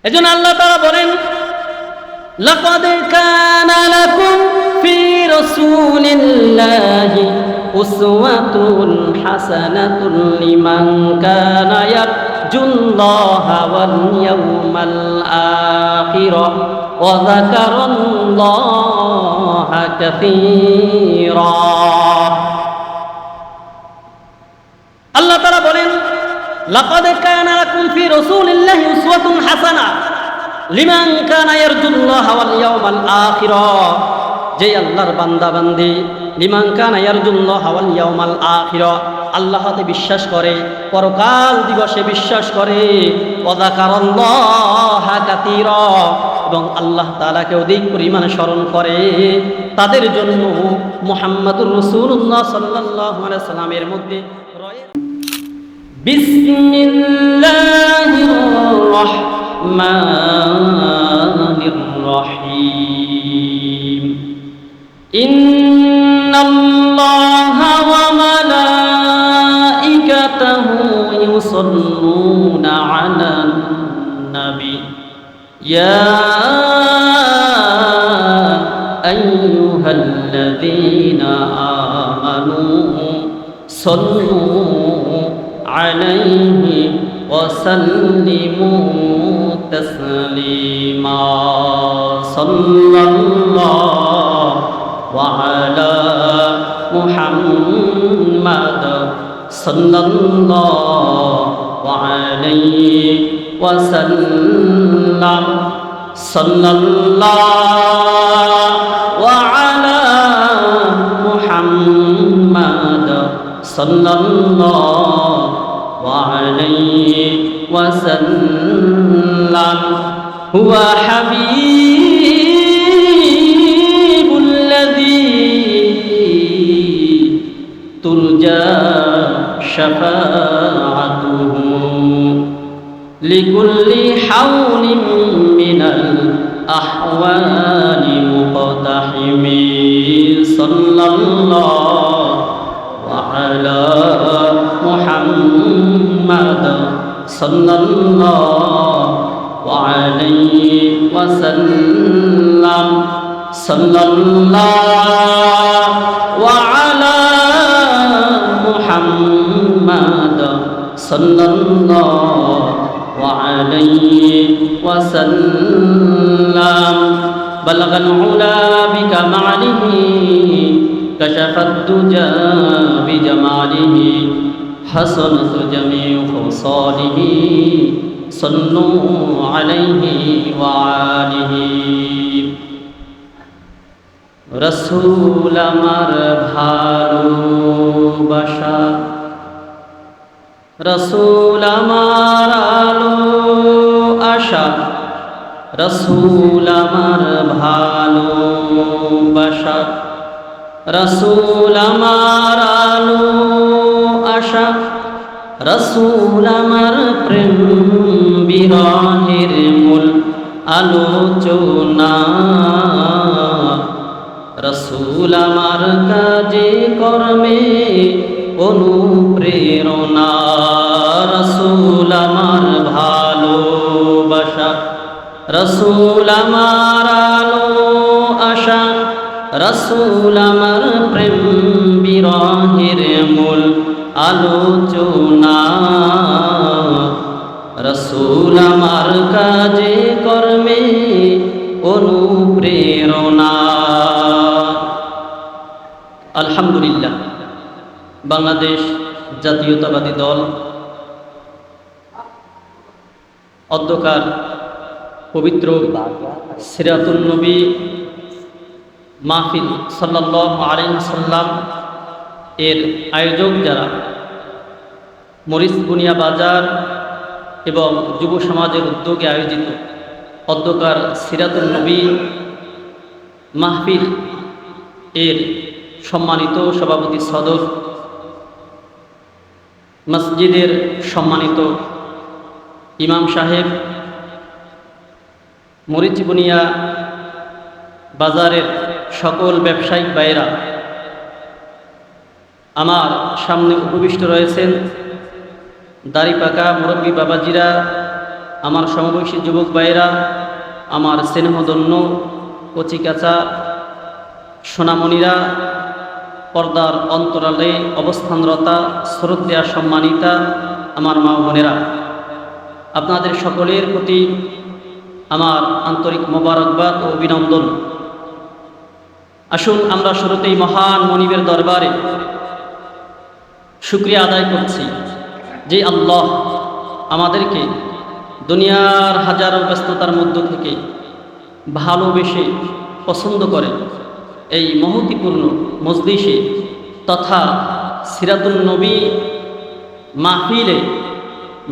এজন্য আল্লাহ তাআলা বলেন, লাকাদ কানা লাকুম ফি রাসূলিল্লাহি উসওয়াতুন হাসানাতুন লিমান কানা ইয়ারজুল্লাহা ওয়াল ইয়াওমাল আখির ওয়া যাকারাল্লাহা কাসীরা। আল্লাহ তাআলা বলেন, লাকাদ কানা লাকুম ফি রাসূলিল্লাহি উসওয়াতুন হাসানাহ লিমান কানা ইয়ারজুল্লাহা ওয়াল ইয়াওমাল আখির। যে আল্লাহর বান্দা বান্দি লিমান কানা ইয়ারজুল্লাহা ওয়াল ইয়াওমাল আখির, আল্লাহতে বিশ্বাস করে, পরকাল দিবসে বিশ্বাস করে, ওয়া যাকারাল্লাহা কাসীরা, এবং আল্লাহ তাআলাকে অধিক পরিমাণে স্মরণ করে, তাদের জন্য মুহাম্মদুর রাসূলুল্লাহ সাল্লাল্লাহু আলাইহি ওয়াসাল্লামের মধ্যে রয়েছে বিসমিল্লাহির রহমানির রহিম। ইন্নাল্লাহা ওয়া মালাইকাতাহু ইউসাল্লুনা আলান নবী ইয়া আইয়ুহাল্লাযীনা আমানু সাল্লু আলাইহি ওয়া সাল্লিমু তাসলিমা। সাল্লাল্লাহু আলা মুহাম্মাদ সাল্লাল্লাহু আলাইহি ওয়া সাল্লাম। সাল্লাল্লাহু আলা মুহাম্মাদ সাল্লাল্লাহু আলাইহি ওয়া সাল্লাম। হুয়া হাবিবুল্লাযী তুরজা শাফাআতুহু লিকুল্লি হাওলিন মিনাল আহওয়ালি মুকতাহিমি। সাল্লাল্লাহু আলা মুহাম্মাদ সাল্লাল্লাহু আলাইহি ওয়া সাল্লাম। সাল্লাল্লাহু আলা মুহাম্মাদ সাল্লাল্লাহু আলাইহি ওয়া সাল্লাম। বালাগাল উলা বিকামালিহি কাশাফাদ দুজা বিজামালিহি হাসানাত জামিউ খসালিহি সাল্লু আলাইহি ওয়া আলিহি। রাসূল আমার ভালোবাসা, রাসূল আমার আলো আশা, রাসূল আমার ভালোবাসা, রাসূল আমার আলো আশা, রাসূল আমার প্রেম বিরহের মূল আলোচনা, রাসূল আমার কাজে কর্মে অনুপ্রেরণা, রাসূল আমার ভালোবাসা, রাসূল আমার আলো আশা, রাসূল আমার প্রেম বিরহের মূল আলোচনা, রাসূল আমার কাজে কর্মে অনুপ্রেরণা। আলহামদুলিল্লাহ, বাংলাদেশ জাতীয়তাবাদী দল অধ্যকার পবিত্র সিরাতুন নবী মাহফিল সাল্লাল্লাহু আলাইহি সাল্লাম এর আয়োজক যারা, মরিচ বুনিয়া বাজার এবং যুব সমাজের উদ্যোগে আয়োজিত অধ্যকার সিরাতুন নবী মাহফিল এর সম্মানিত সভাপতি সদর, মসজিদের সম্মানিত ইমাম সাহেব, মরিচ বুনিয়া বাজারের সকল ব্যবসায়িক ভাইয়েরা, আমার সামনে উপবিষ্ট রয়েছেন দাড়ি পাকা মুরব্বী বাবাজিরা, আমার সমবয়সী যুবক ভাইয়েরা, আমার স্নেহধন্য কচিকাচা সোনামণিরা, পর্দার অন্তরালে অবস্থানরতা শ্রদ্ধা সম্মানিতা আমার মা বোনেরা, আপনাদের সকলের প্রতি আমার আন্তরিক মোবারকবাদ ও অভিনন্দন। আসুন আমরা শুরুতেই মহান মনিবের দরবারে শুকরিয়া আদায় করছি যে আল্লাহ আমাদেরকে দুনিয়ার হাজারো ব্যস্ততার মধ্য থেকে ভালোবেসে পছন্দ করে এই মহতিপূর্ণ মজলিসে তথা সিরাতুন নবী মাহফিলে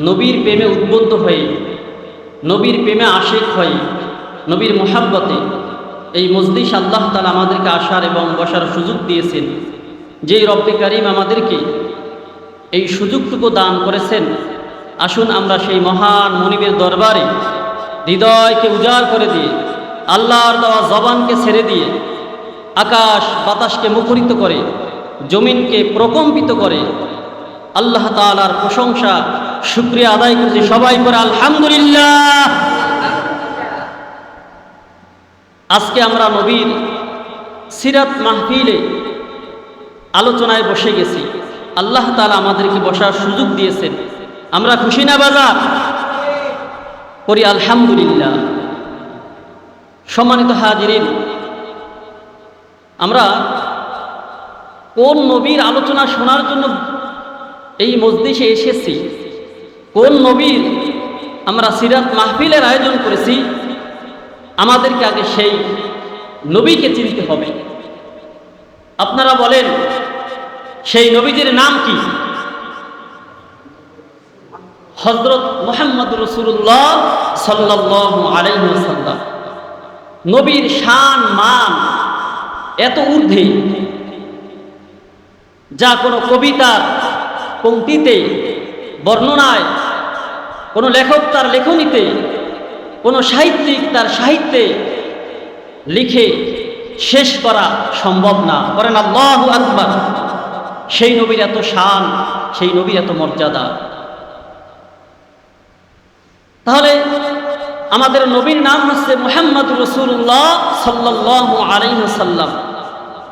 নবীর প্রেমে উদ্বুদ্ধ হয়ে, নবীর প্রেমে আশিক হয়ে, নবীর মোহাব্বতে এই মজলিস আল্লাহ তাআলা আমাদেরকে আসার এবং বসার সুযোগ দিয়েছেন। যেই রব্বে কারীম আমাদেরকে এই সুযোগটুকু দান করেছেন, আসুন আমরা সেই মহান মনিবের দরবারে হৃদয়কে উজাড় করে দিয়ে, আল্লাহর দেওয়া জবানকে ছেড়ে দিয়ে, আকাশ বাতাসকে মুখরিত করে, জমিনকে প্রকম্পিত করে আল্লাহ তাআলার প্রশংসা শুকরিয়া আদায় করছি। সবাই করে আলহামদুলিল্লাহ। আজকে আমরা নবীর সিরাত মাহফিলে আলোচনায় বসে গেছি। আল্লাহ তাআলা আমাদেরকে বসার সুযোগ দিয়েছেন। আমরা খুশি না বাজার করি আলহামদুলিল্লাহ। সম্মানিত হাজিরিন, আমরা কোন নবীর আলোচনা শোনার জন্য এই মজলিসে এসেছি, কোন নবীর আমরা সিরাত মাহফিলের আয়োজন করেছি, আমাদেরকে আগে সেই নবীকে চিনতে হবে। আপনারা বলেন সেই নবীজির নাম কি? হযরত মুহাম্মদ রাসূলুল্লাহ সাল্লাল্লাহু আলাইহি ওয়াসাল্লাম। নবীর শান মান এত ঊর্ধ্বে যা কোনো কবিতার পংক্তিতে, বর্ণনায়, কোনো লেখক তার লেখনীতে, কোনো সাহিত্যিক তার সাহিত্যে লিখে শেষ করা সম্ভব না। করেন আল্লাহু আকবার। সেই নবীর এত শান, সেই নবীর এত মর্যাদা। তাহলে আমাদের নবীর নাম হচ্ছে মুহাম্মদ রাসূলুল্লাহ সাল্লাল্লাহু আলাইহি ওয়াসাল্লাম।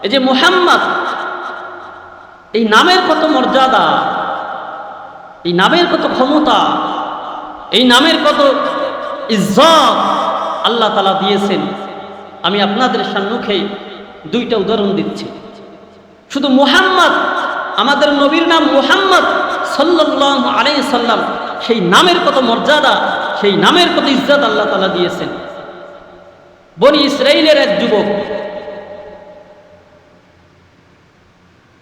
এই যে মুহাম্মদ, এই নামের কত মর্যাদা, এই নামের কত ক্ষমতা, এই নামের কত ইজ্জত আল্লাহ তাআলা দিয়েছেন। আমি আপনাদের সম্মুখে দুইটা উদাহরণ দিচ্ছি। শুধু মুহাম্মদ, আমাদের নবীর নাম মুহাম্মদ সাল্লাল্লাহু আলাইহি সাল্লাম, সেই নামের কত মর্যাদা, সেই নামের কত ইজ্জত আল্লাহ তাআলা দিয়েছেন। বনি ইসরাইলের এক যুবক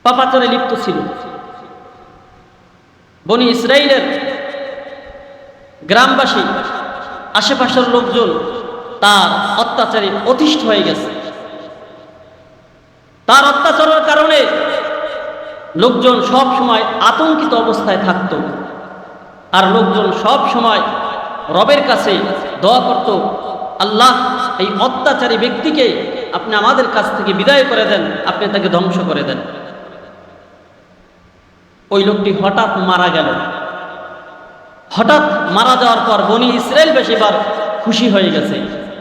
পাপাচারে লিপ্ত ছিল। বনি ইসরাইলের গ্রামবাসী, আশেপাশের লোকজন তার অত্যাচারে অতিষ্ঠ হয়ে গেছে। তার অত্যাচারের কারণে লোকজন সব সময় আতঙ্কিত অবস্থায় থাকত। আর লোকজন সব সময় রবের কাছে দোয়া করত, আল্লাহ এই অত্যাচারী ব্যক্তিকে আপনি আমাদের কাছ থেকে বিদায় করে দেন, আপনি তাকে ধ্বংস করে দেন। ওই লোকটি হঠাৎ মারা গেল। হঠাৎ মারা যাওয়ার পর বনি ইসরাইলবাসী এবার খুশি হয়ে গেছে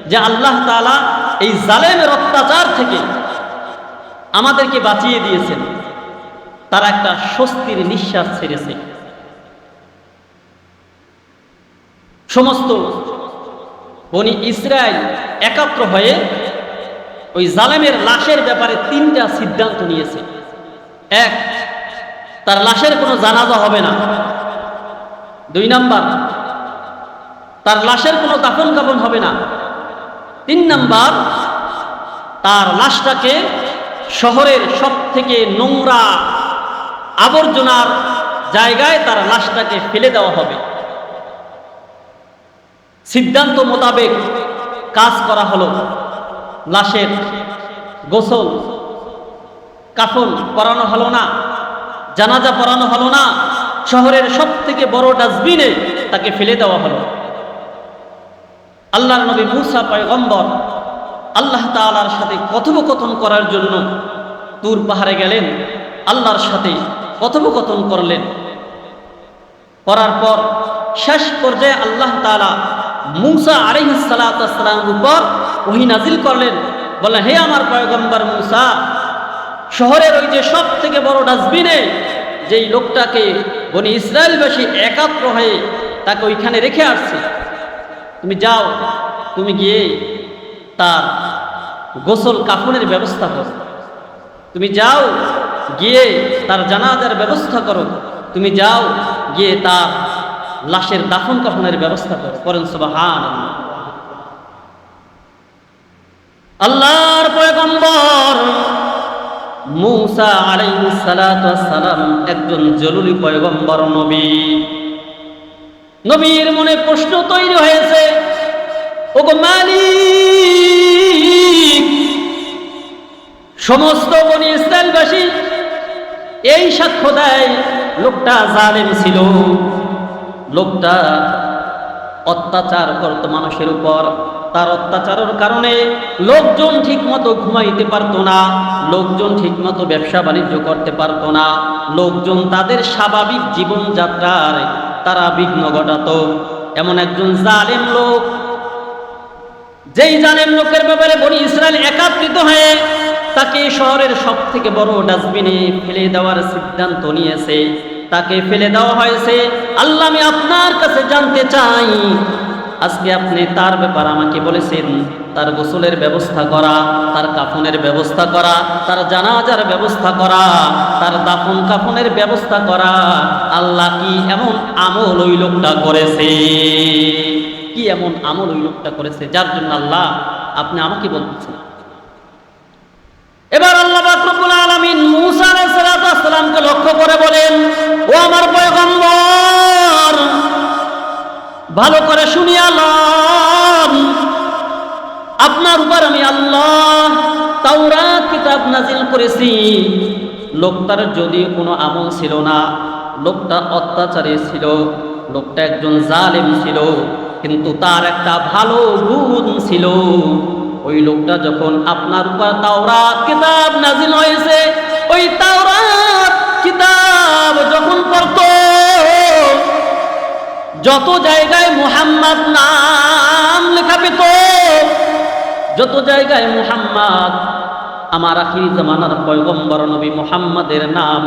যে আল্লাহ তাআলা এই জালেমের অত্যাচার থেকে আমাদেরকে বাঁচিয়ে দিয়েছেন। তারা একটা স্বস্তির নিঃশ্বাস ছেড়েছে। সমস্ত বনি ইসরাইল একাত্র হয়ে ওই জালেমের লাশের ব্যাপারে তিনটা সিদ্ধান্ত নিয়েছে। এক, তার লাশের কোনো জানাজা হবে না। 2 নাম্বার, তার লাশের কোনো দাফন কাফন হবে না। 3 নাম্বার, তার লাশটাকে শহরের সব থেকে নোংরা আবর্জনার জায়গায় তার লাশটাকে ফেলে দেওয়া হবে। সিদ্ধান্ত মোতাবেক কাজ করা হলো। লাশের গোসল কাফন করানো হলো না, জানাজা পড়ানো হলো না, শহরের সব থেকে বড় ডাস্টবিনে তাকে ফেলে দেওয়া হলো। আল্লাহর নবী মুসা পয়গম্বর আল্লাহ তাআলার সাথে কথোপকথন করার জন্য তুর পাহাড়ে গেলেন, আল্লাহর সাথে কথোপকথন করলেন। করার পর শেষ পর্যায়ে আল্লাহ তাআলা মূসা আলাইহিস সালাতু ওয়াস সালামের উপর ওহী নাজিল করলেন, বললেন, হে আমার পয়গম্বর মূসা, শহরের ওই যে সব থেকে বড় ডাস্টবিনে যেই লোকটাকে বনি ইসরায়েলবাসী একাত্র হয়ে তাকে ওইখানে রেখে আসছে, তুমি যাও, তুমি গিয়ে তার গোসল কাফনের ব্যবস্থা করো, তুমি যাও গিয়ে তার জানাজার ব্যবস্থা করো, তুমি যাও গিয়ে তার লাশের দাফন কাফনের ব্যবস্থা করো। করেন সুবহানাল্লাহ। আল্লাহর পয়গম্বর মূসা আলাইহিস সালাতু ওয়াস সালাম একজন জরুরি পয়গম্বর নবী। নবীর মনে প্রশ্ন তৈরি হয়েছে, ওগো মালিক, সমস্ত বনি ইসরায়েলবাসী এই সাক্ষ্য দেয় লোকটা জালেম ছিল, লোকটা অত্যাচার করত মানুষের উপর, তার অত্যাচারের কারণে লোকজন ঠিকমতো ঘুমাইতে পারতো না, লোকজন ঠিকমতো ব্যবসা বাণিজ্য করতে পারতো না, লোকজন তাদের স্বাভাবিক জীবনযাত্রার তারা বিঘ্ন ঘটাতো। এমন একজন জালেম লোক, যেই জালেম লোকের ব্যাপারে বনি ইসরায়েল একত্রিত হয়ে তাকে শহরের সব থেকে বড় ডাস্টবিনে ফেলে দেওয়ার সিদ্ধান্ত নিয়েছে, তাকে ফেলে দেওয়া হয়েছে। আল্লাহ, আমি আপনার কাছে জানতে চাই, আজকে আপনি তার ব্যাপার আমাকে বলেছেন তার গোসলের ব্যবস্থা করা, তার কাফনের ব্যবস্থা করা, তার জানাজার ব্যবস্থা করা, তার দাফন কাফনের ব্যবস্থা করা। আল্লাহ, কি এমন আমল ওই লোকটা করেছে, কি এমন আমল ওই লোকটা করেছে যার জন্য আল্লাহ আপনি আমাকে বলতেছেন? এবার আল্লাহ পাক রব্বুল আলামিন মূসা আলাইহিস সালাতু ওয়াস সালামকে লক্ষ্য করে বলেন, ও আমার পয়গম্বর, ভালো করে শুনিয়া লন, আপনার উপর আমি আল্লাহ তাওরাত কিতাব নাজিল করেছি। লোকটার যদি কোনো আমল ছিল না, লোকটা অত্যাচারী ছিল, লোকটা একজন জালেম ছিল, কিন্তু তার একটা ভালো গুণ ছিল। ওই লোকটা যখন আপনার উপর তাওরাত কিতাব নাজিল হয়েছে, ওই তাওরাত কিতাব যখন পড়তো, যত জায়গায় মুহাম্মদ নাম লেখা পেত, যত জায়গায় মুহাম্মদ আমার আখির জামানার পয়গম্বর নবী মুহাম্মাদের নাম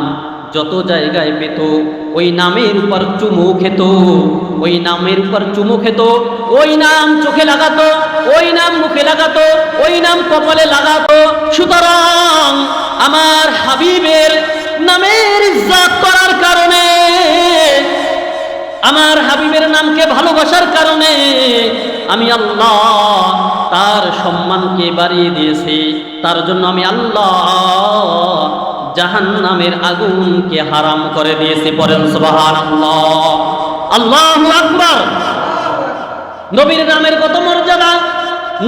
যত জায়গায় পেত, ওই নামের উপর চুমু খেত, ওই নামের উপর চুমু খেত, ওই নাম চোখে লাগাতো, ওই নাম মুখে লাগাতো, ওই নাম কপালে লাগাতো। সুতরাং আমার হাবিবের নামের ইজ্জত করার কারণে, আমার হাবিবের নামকে ভালোবাসার কারণে আমি আল্লাহ তার সম্মানকে বাড়িয়ে দিয়েছি। তার জন্য আমি আল্লাহ জাহান্নামের আগুনকে হারাম করে দিয়েছি। পড়েন সুবহানাল্লাহ, আল্লাহু আকবার। নবীর নামের কত মর্যাদা,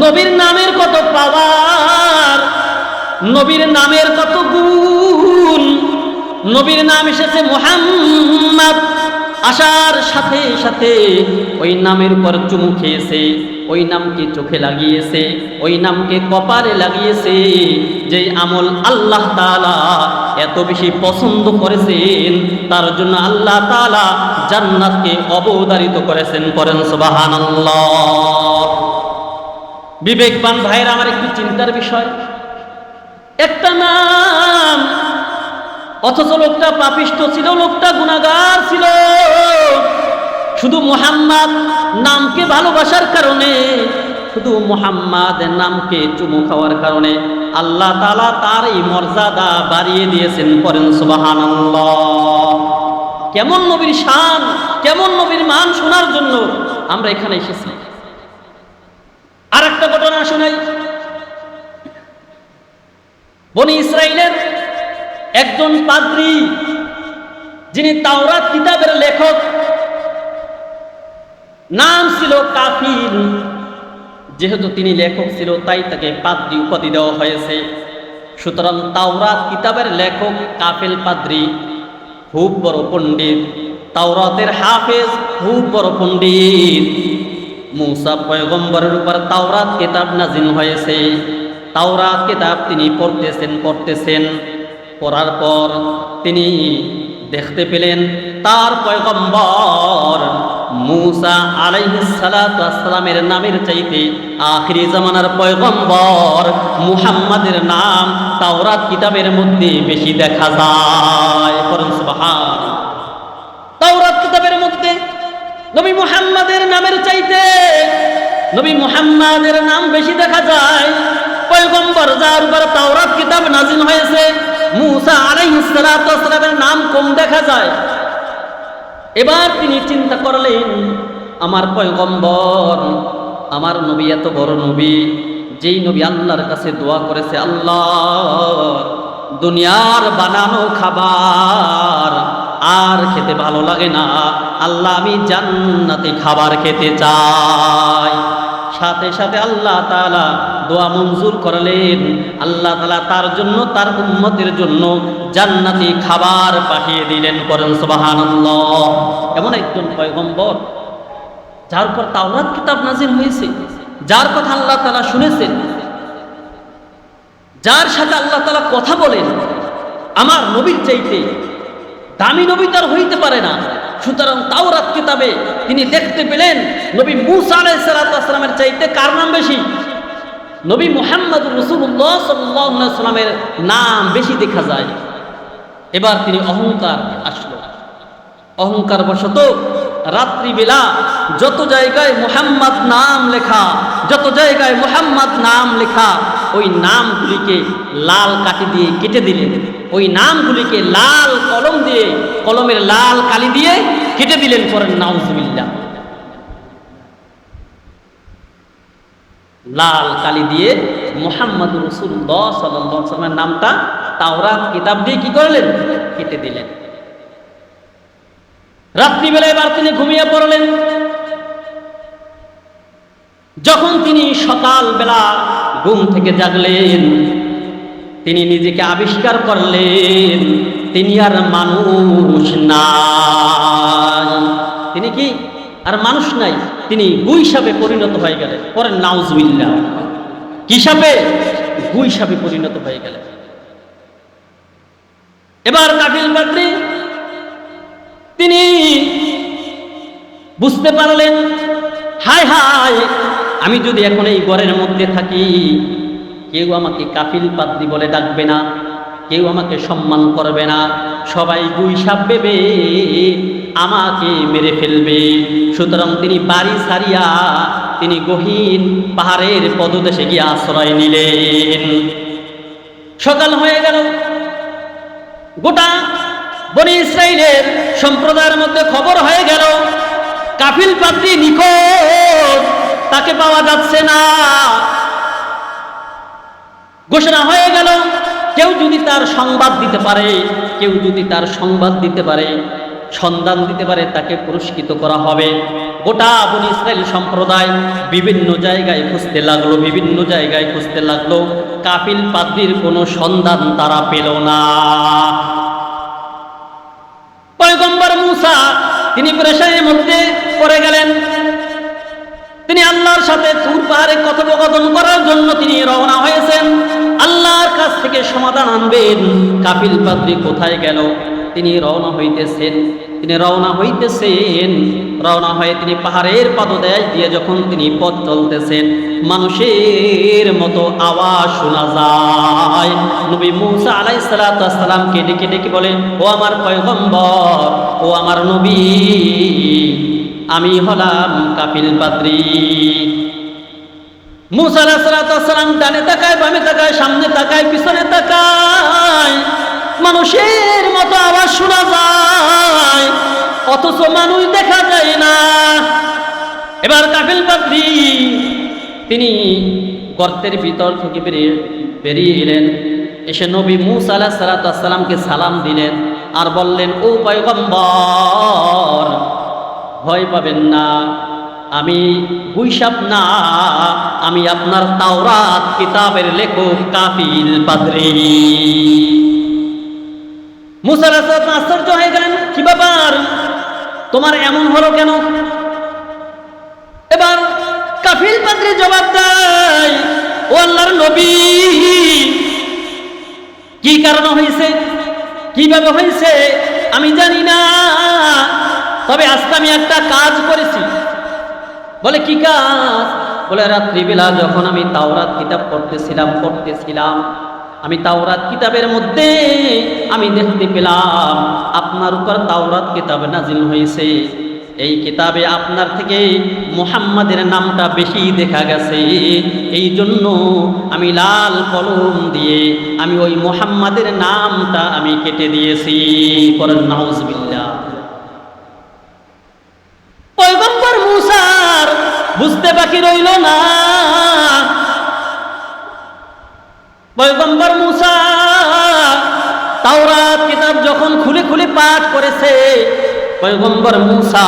নবীর নামের কত পাওয়ার, নবীর নামের কত গুণ। নবীর নাম এসেছে মুহাম্মদ, আসার সাথে সাথে ওই নামের উপর চুমু খেয়েছে, ওই নামকে চোখে লাগিয়েছে, ওই নামকে কপালে লাগিয়েছে। যেই আমল আল্লাহ তাআলা এত বেশি পছন্দ করেছেন, তার জন্য আল্লাহ তাআলা জান্নাতকে অবধারিত করেছেন। করেন সুবহানাল্লাহ। বিবেকবান ভাইরা, আমার একটু চিন্তার বিষয়, একটা নাম, অথচ লোকটা পাপিষ্ঠ ছিল, লোকটা গুনাহগার ছিল। শুধু মুহাম্মদ নামকে ভালোবাসার কারণে, শুধু মুহাম্মদ নামকে চুমু খাওয়ার কারণে আল্লাহ তাআলা তার এই মর্যাদা বাড়িয়ে দিয়েছেন। পড়েন সুবহানাল্লাহ। কেমন নবীর শান, কেমন নবীর মান শোনার জন্য আমরা এখানে এসেছি। আর একটা ঘটনা শোনাই। বনি ইসরাইলের একজন পাদ্রী, যিনি তাওরাত কিতাবের লেখক, নাম ছিল কাফিল। যেহেতু তিনি লেখক ছিল, তাই তাকে পাদ্রী উপাধি দেওয়া হয়েছে। সুতরাং তাওরাত কিতাবের লেখক কাফিল পাদ্রী খুব বড় পণ্ডিত, তাওরাতের হাফেজ খুব বড় পণ্ডিত। মূসা পয়গম্বরের উপর তাওরাত কিতাব নাজিল হয়েছে, তাওরাত কিতাব তিনি পড়তেছেন। পড়ার পর তিনি দেখতে পেলেন তার পয়গম্বর মূসা আলাইহিস সালাতু ওয়াসসালামের নামের চাইতে আখিরি জামানার পয়গম্বর মুহাম্মাদের নাম তাওরাত কিতাবের মধ্যে বেশি দেখা যায়। পড়ুন সুবহানাল্লাহ। তাওরাত কিতাবের মধ্যে নবী মুহাম্মাদের নামের চাইতে নবী মুহাম্মাদের নাম বেশি দেখা যায়। পয়গম্বর যার উপর তাওরাত কিতাব নাযিল হয়েছে মূসা আলাইহিস সালাতু ওয়াসসালামের নাম কম দেখা যায়। এবার তিনি চিন্তা করলেন, আমার পয়গম্বর, আমার নবী এত বড় নবী, যেই নবী আল্লাহর কাছে দোয়া করেছে, আল্লাহ দুনিয়ার বানানো খাবার আর খেতে ভালো লাগে না, আল্লাহ আমি জান্নাতি খাবার খেতে চাই। সাথে সাথে আল্লাহ তাআলা দোয়া মঞ্জুর করলেন। আল্লাহ তাআলা তার জন্য, তার উম্মতের জন্য জান্নাতি খাবার পাঠিয়ে দিলেন। করেন সুবহানাল্লাহ। এমন একজন পয়গম্বর যার উপর তাওরাত কিতাব নাযিল হয়েছে, যার কথা আল্লাহ তাআলা শুনেছেন, যার সাথে আল্লাহ তাআলা কথা বলেন, আমার নবীর চাইতে দামি নবী তার হইতে পারে না। সুতরাং তাওরাত কিতাবে তিনি দেখতে পেলেন নবী মূসা আলাইহিস সালাতু ওয়াসসালামের চাইতে কার নাম বেশি? নবী মুহাম্মদুর রাসূলুল্লাহ সাল্লাল্লাহু আলাইহি ওয়াসাল্লামের নাম বেশি দেখা যায়। এবার তিনি অহংকার আসলো, অহংকার বশত রাত্রিবেলা যত জায়গায় মুহাম্মদ নাম লেখা, যত জায়গায় মুহাম্মদ নাম লেখা, ওই নামগুলিকে লাল কাঠি দিয়ে কেটে দিলেন। ওই নামগুলিকে লাল কলম দিয়ে, কলমের লাল কালি দিয়ে কেটে দিলেন। পরেন নাউজুবিল্লাহ। লাল কালি দিয়ে মুহাম্মদুর রাসূলুল্লাহ সাল্লাল্লাহু আলাইহি ওয়াসাল্লামের নামটা তাওরাত কিতাব দিয়ে কি করলেন? কেটে দিলেন। রাত্রিবেলায় এবার তিনি ঘুমিয়ে পড়লেন। যখন তিনি সকালবেলা ঘুম থেকে জাগলেন, তিনি নিজেকে আবিষ্কার করলেন তিনি আর মানুষ নাই। তিনি কি আর মানুষ নাই, তিনি গুই সাপে পরিণত হয়ে গেলেন। পরেন নাউজুবিল্লাহ। কি সাপে? গুই সাপে পরিণত হয়ে গেলেন। এবার কাফিল পাদ্রী তিনি বুঝতে পারলেন, হায় হায়, আমি যদি এখন এই ঘরের মধ্যে থাকি, কেউ আমাকে কাফিল পাদ্রী বলে ডাকবে না, কেউ আমাকে সম্মান করবে না, সবাই গুই সাপ ভেবে আমাকে মেরে ফেলবে। সুতরাং তিনি বাড়ি ছাড়িয়া তিনি গহীন পাহাড়ের পদদেশে গিয়ে আশ্রয় নিলেন। সকাল হয়ে গেল। গোটা বনি ইসরাইলের সম্প্রদায়ের মধ্যে খবর হয়ে গেল কাফিল পাদ্রী নিখোঁজ, তাকে পাওয়া যাচ্ছে না। ঘোষণা হয়ে গেল, কেউ যদি তার সংবাদ দিতে পারে, কেউ যদি তার সংবাদ দিতে পারে, সন্ধান দিতে পারে, তাকে পুরস্কৃত করা হবে। গোটা বনি ইসরাইল সম্প্রদায় বিভিন্ন জায়গায় খুঁজতে লাগলো, বিভিন্ন জায়গায় খুঁজতে লাগলো। কাফিল পাদ্রীর কোনো সন্ধান তারা পেল না। পয়গম্বর মূসা তিনি পেরেশানির মধ্যে পড়ে গেলেন। তিনি আল্লাহর সাথে তুর পাহাড়ে কথোপকথন করার জন্য তিনি রওনা হয়েছেন, আল্লাহর কাছ থেকে সমাধান আনবেন। কাফিল পাদ্রী কোথায় গেল? তিনি রওনা হইতেছেন, রওনা হয়ে তিনি পাহাড়ের পাদদেশ দিয়ে যখন তিনি পথ চলতেছেন, মানুষের মতো আওয়াজ শোনা যায়। নবী মূসা আলাইহিস সালাতু ওয়াস সালামকে ডেকে ডেকে বলেন, ও আমার পয়গম্বর, ও আমার নবী, আমি হলাম কাফিল পাদ্রী। মূসা আলাইহিস সালাতু ওয়াস সালাম ডানে তাকায়, বামে তাকায়, সামনে তাকায়, পিছনে তাকায়, মানুষের মতো আওয়াজ শোনা যায়, অথচ মানুষ দেখা যায় না। এবার কাফিল পাদ্রী তিনি গর্তের ভিতর থেকে বেরিয়ে এলেন, এসে নবী মূসা আলাইহিস সালাতু ওয়াস সালামকে সালাম দিলেন আর বললেন, ও পয়গম্বর, ভয় পাবেন না, আমি গুইসাপ না, আমি আপনার তাওরাত কিতাবের লেখক কাফিল পাদ্রী। মূসা আলাইহিস সালাম আশ্চর্য হয়ে গেলেন, কি ব্যাপার, তোমার এমন হলো কেন? এবার কাফিল পাদ্রী জবাব দেয়, ও আল্লাহর নবী, কি কারণে হয়েছে, কিভাবে হয়েছে আমি জানি না, তবে আজকে আমি একটা কাজ করেছি। বলে কি কাজ? বলে রাত্রিবেলা যখন আমি তাওরাত কিতাব পড়তেছিলাম, আমি তাওরাত কিতাবের মধ্যে আমি দেখতে পেলাম আপনার উপর তাওরাত কিতাব নাজিল হয়েছে। এই কিতাবে আপনার থেকে মুহাম্মাদের নামটা বেশি দেখা গেছে। এই জন্য আমি লাল কলম দিয়ে আমি ওই মুহাম্মাদের নামটা আমি কেটে দিয়েছি। পরে নাউজুবিল্লাহ। পয়গম্বর মুসার বুঝতে বাকি রইল না। পয়গম্বর মুসা তাওরাত কিতাব যখন খুলে খুলে পাঠ করেছে, পয়গম্বর মুসা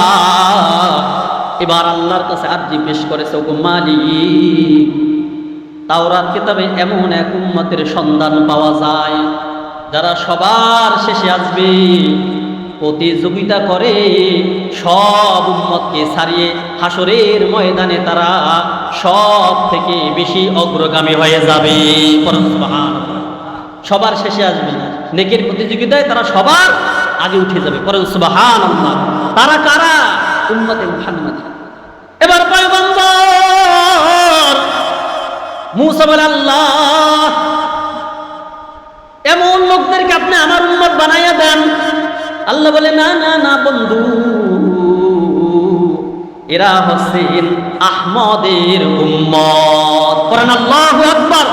এবার আল্লাহর কাছে আরজি পেশ করেছে, ওগো মালিক, তাওরাত কিতাবে এমন এক উম্মতের সন্ধান পাওয়া যায় যারা সবার শেষে আসবে, প্রতিযোগিতা করে সব উম্মতকে ছাড়িয়ে হাসরের ময়দানে তারা সব থেকে বেশি অগ্রগামী হয়ে যাবে। সুবহানাল্লাহ। সবার শেষে আসবে, নেকের প্রতিযোগিতায় তারা সবার আগে উঠে যাবে। সুবহানাল্লাহ। তারা কারা? উম্মতে মুহাম্মদ। এবার পয়গম্বর মুসা বলে, আল্লাহ, এমন লোকদেরকে আপনি আমার উম্মত বানাইয়া দেন। আল্লাহ বলে, না না না বন্ধু, এরা হচ্ছেন আহমদের উম্মত। পড়েন আল্লাহু আকবার।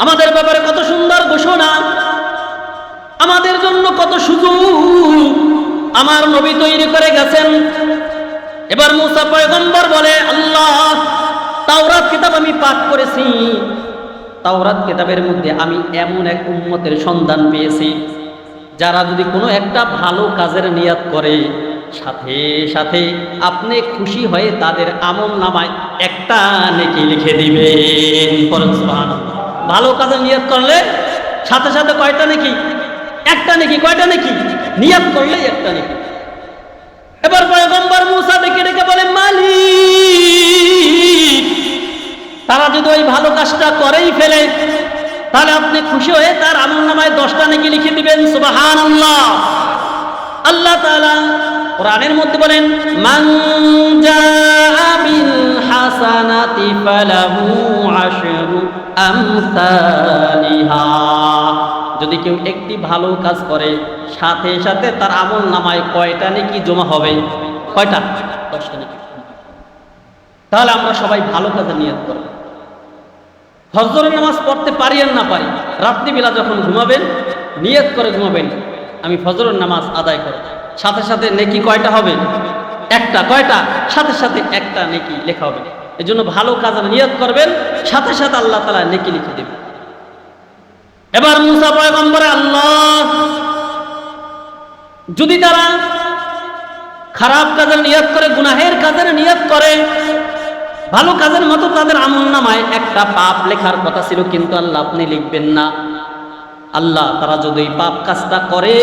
আমাদের ব্যাপারে কত সুন্দর ঘোষণা, আমাদের জন্য কত সুযোগ আমার নবী তৈরি করে গেছেন। এবার মুসা পয়গম্বর বলে, আল্লাহ, তাওরাত কিতাব আমি পাঠ করেছি, তাওরাত কিতাবের মধ্যে আমি এমন এক উম্মতের সন্ধান পেয়েছি যারা যদি কোনো একটা ভালো কাজের নিয়ত করে, সাথে সাথে আপনি খুশি হয়ে তাদের আমল নামায় একটা নেকি লিখে দিবেন। সুবহানাল্লাহ। ভালো কাজের নিয়ত করলে সাথে সাথে কয়টা নেকি? একটা নেকি। কয়টা নেকি? নিয়ত করলে একটা নেকি। এবার পয়গম্বর মুসা ডেকে ডেকে বলে, মালিক, তারা যদি ওই ভালো কাজটা করেই ফেলে তাহলে আপনি খুশি হয়ে তার আমলনামায় 10টা নেকি লিখে দিবেন। সুবহানাল্লাহ। আল্লাহ তাআলা কোরআনের মধ্যে বলেন, মান জাআ বিল হাসানাতি ফালাহু আশরু আমসালিহা। যদি কেউ একটি ভালো কাজ করে সাথে সাথে তার আমলনামায় কয়টা নেকি জমা হবে? কয়টা? 10টা নেকি। তাহলে আমরা সবাই ভালো কাজে নিয়ত করব। ফজরের নামাজ পড়তে পারি আর না পারি, রাত্রিবেলা যখন ঘুমাবেন নিয়ত করে ঘুমাবেন, আমি ফজরের নামাজ আদায় করব। সাথে সাথে নেকি কয়টা হবে? একটা। কয়টা? সাথে সাথে একটা নেকি লেখা হবে। এই জন্য ভালো কাজের নিয়ত করবেন, সাথে সাথে আল্লাহ তাআলা নেকি লিখে দেবেন। এবার মুসা পয়গম্বর, আল্লাহ, যদি তারা খারাপ কাজের নিয়ত করে, গুনাহের কাজের নিয়ত করে, ভালো কাজের মতো তাদের আমলনামায় একটা পাপ লেখার কথা ছিল, কিন্তু আল্লাহ আপনি লিখবেন না। আল্লাহ, তারা যদি পাপ কাজটা করে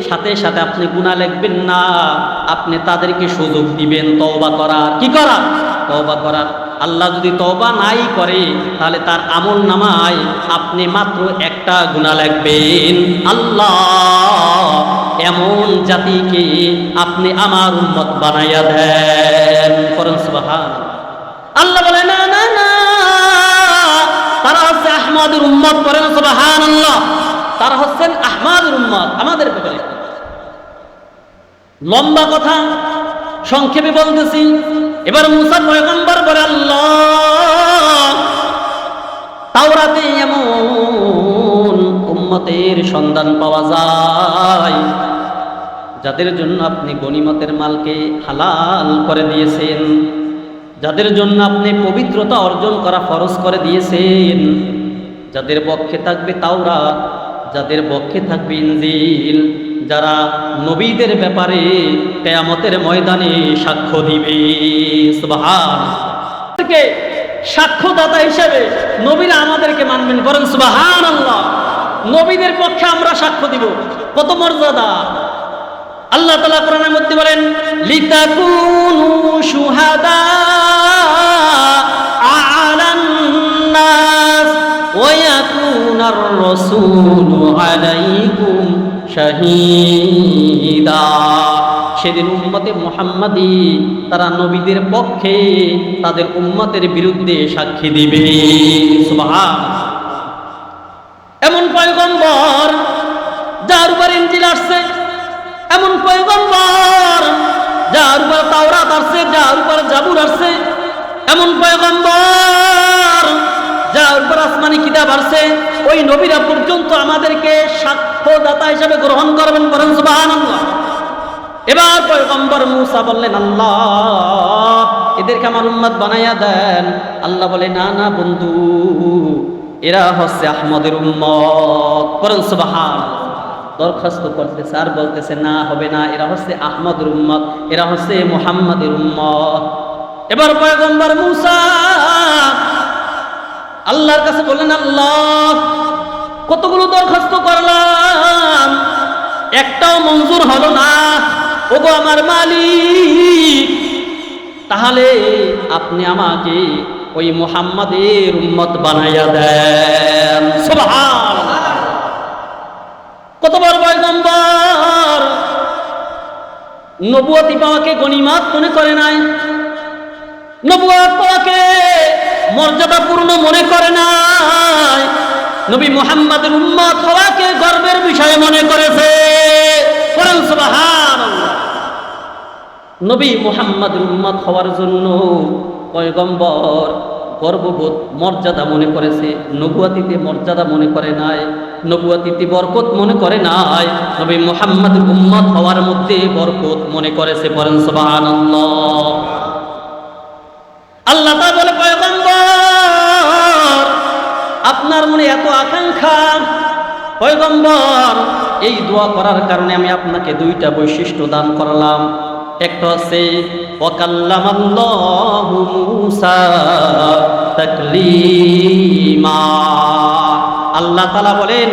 সাথে সাথে আপনি গুনাহ লিখবেন না, আপনি তাদেরকে সুযোগ দিবেন তওবা করার। কি করার? তওবা করার। আল্লাহ যদি তওবা নাই করে তাহলে তার আমলনামায় আপনি মাত্র একটা গুনাহ লিখবেন। আল্লাহ, এমন জাতিকে আপনি আমার উম্মত বানাইয়া দেন। পড়েন সুবহানাল্লাহ। আল্লাহ বলে, না না না, তারা হচ্ছে আহমদের উম্মত। করেন সুবহানাল্লাহ। তারা হচ্ছেন আহমদের উম্মত। আমাদের ব্যাপারে লম্বা কথা সংক্ষেপে বলতেছি। এবার মুসা পয়গম্বর বলে, আল্লাহ, তাওরাতে এমন উম্মতের সন্ধান পাওয়া যায় যাদের জন্য আপনি গনিমতের মালকে হালাল করে দিয়েছেন, যাদের জন্য আপনি পবিত্রতা অর্জন করা ফরজ করে দিয়েছেন, যাদের পক্ষে থাকবে তাওরাত, যাদের পক্ষে থাকবে ইনজিল, যারা নবীদের ব্যাপারে কিয়ামতের ময়দানে সাক্ষ্য দিবে। সুবহানাল্লাহ। সাক্ষ্যদাতা হিসেবে নবীরা আমাদেরকে মানবেন। করেন সুবহানাল্লাহ। নবীদের পক্ষে আমরা সাক্ষ্য দিব। কত মর্যাদা! আল্লাহ তাআলা কোরআনের মধ্যে বলেন, লিতাকুনু শুহাদা আলান নাস ওয়া ইয়াকুনার রাসূলু আলাইকুম শাহীদা। সেদিন উম্মতে মুহাম্মাদি তারা নবীদের পক্ষে তাদের উম্মতের বিরুদ্ধে সাক্ষী দিবে। সুবহানাল্লাহ। এমন পয়গম্বর যার উপর ইনজিল আসছে, এমন পয়গম্বর যার উপর তাওরাত আসছে, যার উপর জাবুর আসছে, এমন পয়গম্বর যার উপর আসমানি কিতাব আসছে, ওই নবীরা পর্যন্ত আমাদেরকে সাক্ষ্যদাতা হিসেবে গ্রহণ করবেন। বলেন সুবহানাল্লাহ। এবার পয়গম্বর মূসা বললেন, আল্লাহ এদেরকে আমার উম্মত বানাইয়া দেন। আল্লাহ বলে, না না বন্ধু, এরা হচ্ছে আহমদের উম্মত। বলেন সুবহানাল্লাহ। দরখাস্ত করতেছে আর বলতেছে, না হবে না, এরা হচ্ছে আহমদের উম্মত, এরা হচ্ছে মুহাম্মাদের উম্মত। এবার পয়গম্বর মূসা আল্লাহর কাছে বললেন, আল্লাহ কতগুলো দরখাস্ত করলাম, একটাও মঞ্জুর হলো না। ওগো আমার মালিক, তাহলে আপনি আমাকে ওই মুহাম্মাদের উম্মত বানাইয়া দেন। সুবহানাল্লাহ। কত বড় পয়গম্বর, নবুয়তি পাওয়াকে গনিমত মনে করে নাই, নবুয়ত পাওয়াকে মর্যাদাপূর্ণ মনে করে নাই, নবী মুহাম্মাদের উম্মত হওয়াকে গর্বের বিষয় মনে করেছে। বলেন সুবহানাল্লাহ। নবী মুহাম্মাদের উম্মত হওয়ার জন্য পয়গম্বর গর্ববোধ মর্যাদা মনে করেছে, নবুয়তিতে মর্যাদা মনে করে নাই, নবুয়তিতে বরকত মনে করে নাই, নবী মুহাম্মাদের উম্মত হওয়ার মধ্যে বরকত মনে করেছে। বলেন সুবহানাল্লাহ। আল্লাহ তাআলা বলে, পয়গম্বর আপনার মনে এত আকাঙ্ক্ষা, পয়গম্বর এই দোয়া করার কারণে আমি আপনাকে দুইটা বৈশিষ্ট্য দান করলাম। একটা হচ্ছে ওয়াকাল্লামাল্লাহু মূসা তাকলীমা। আল্লাহ তাআলা বলেন,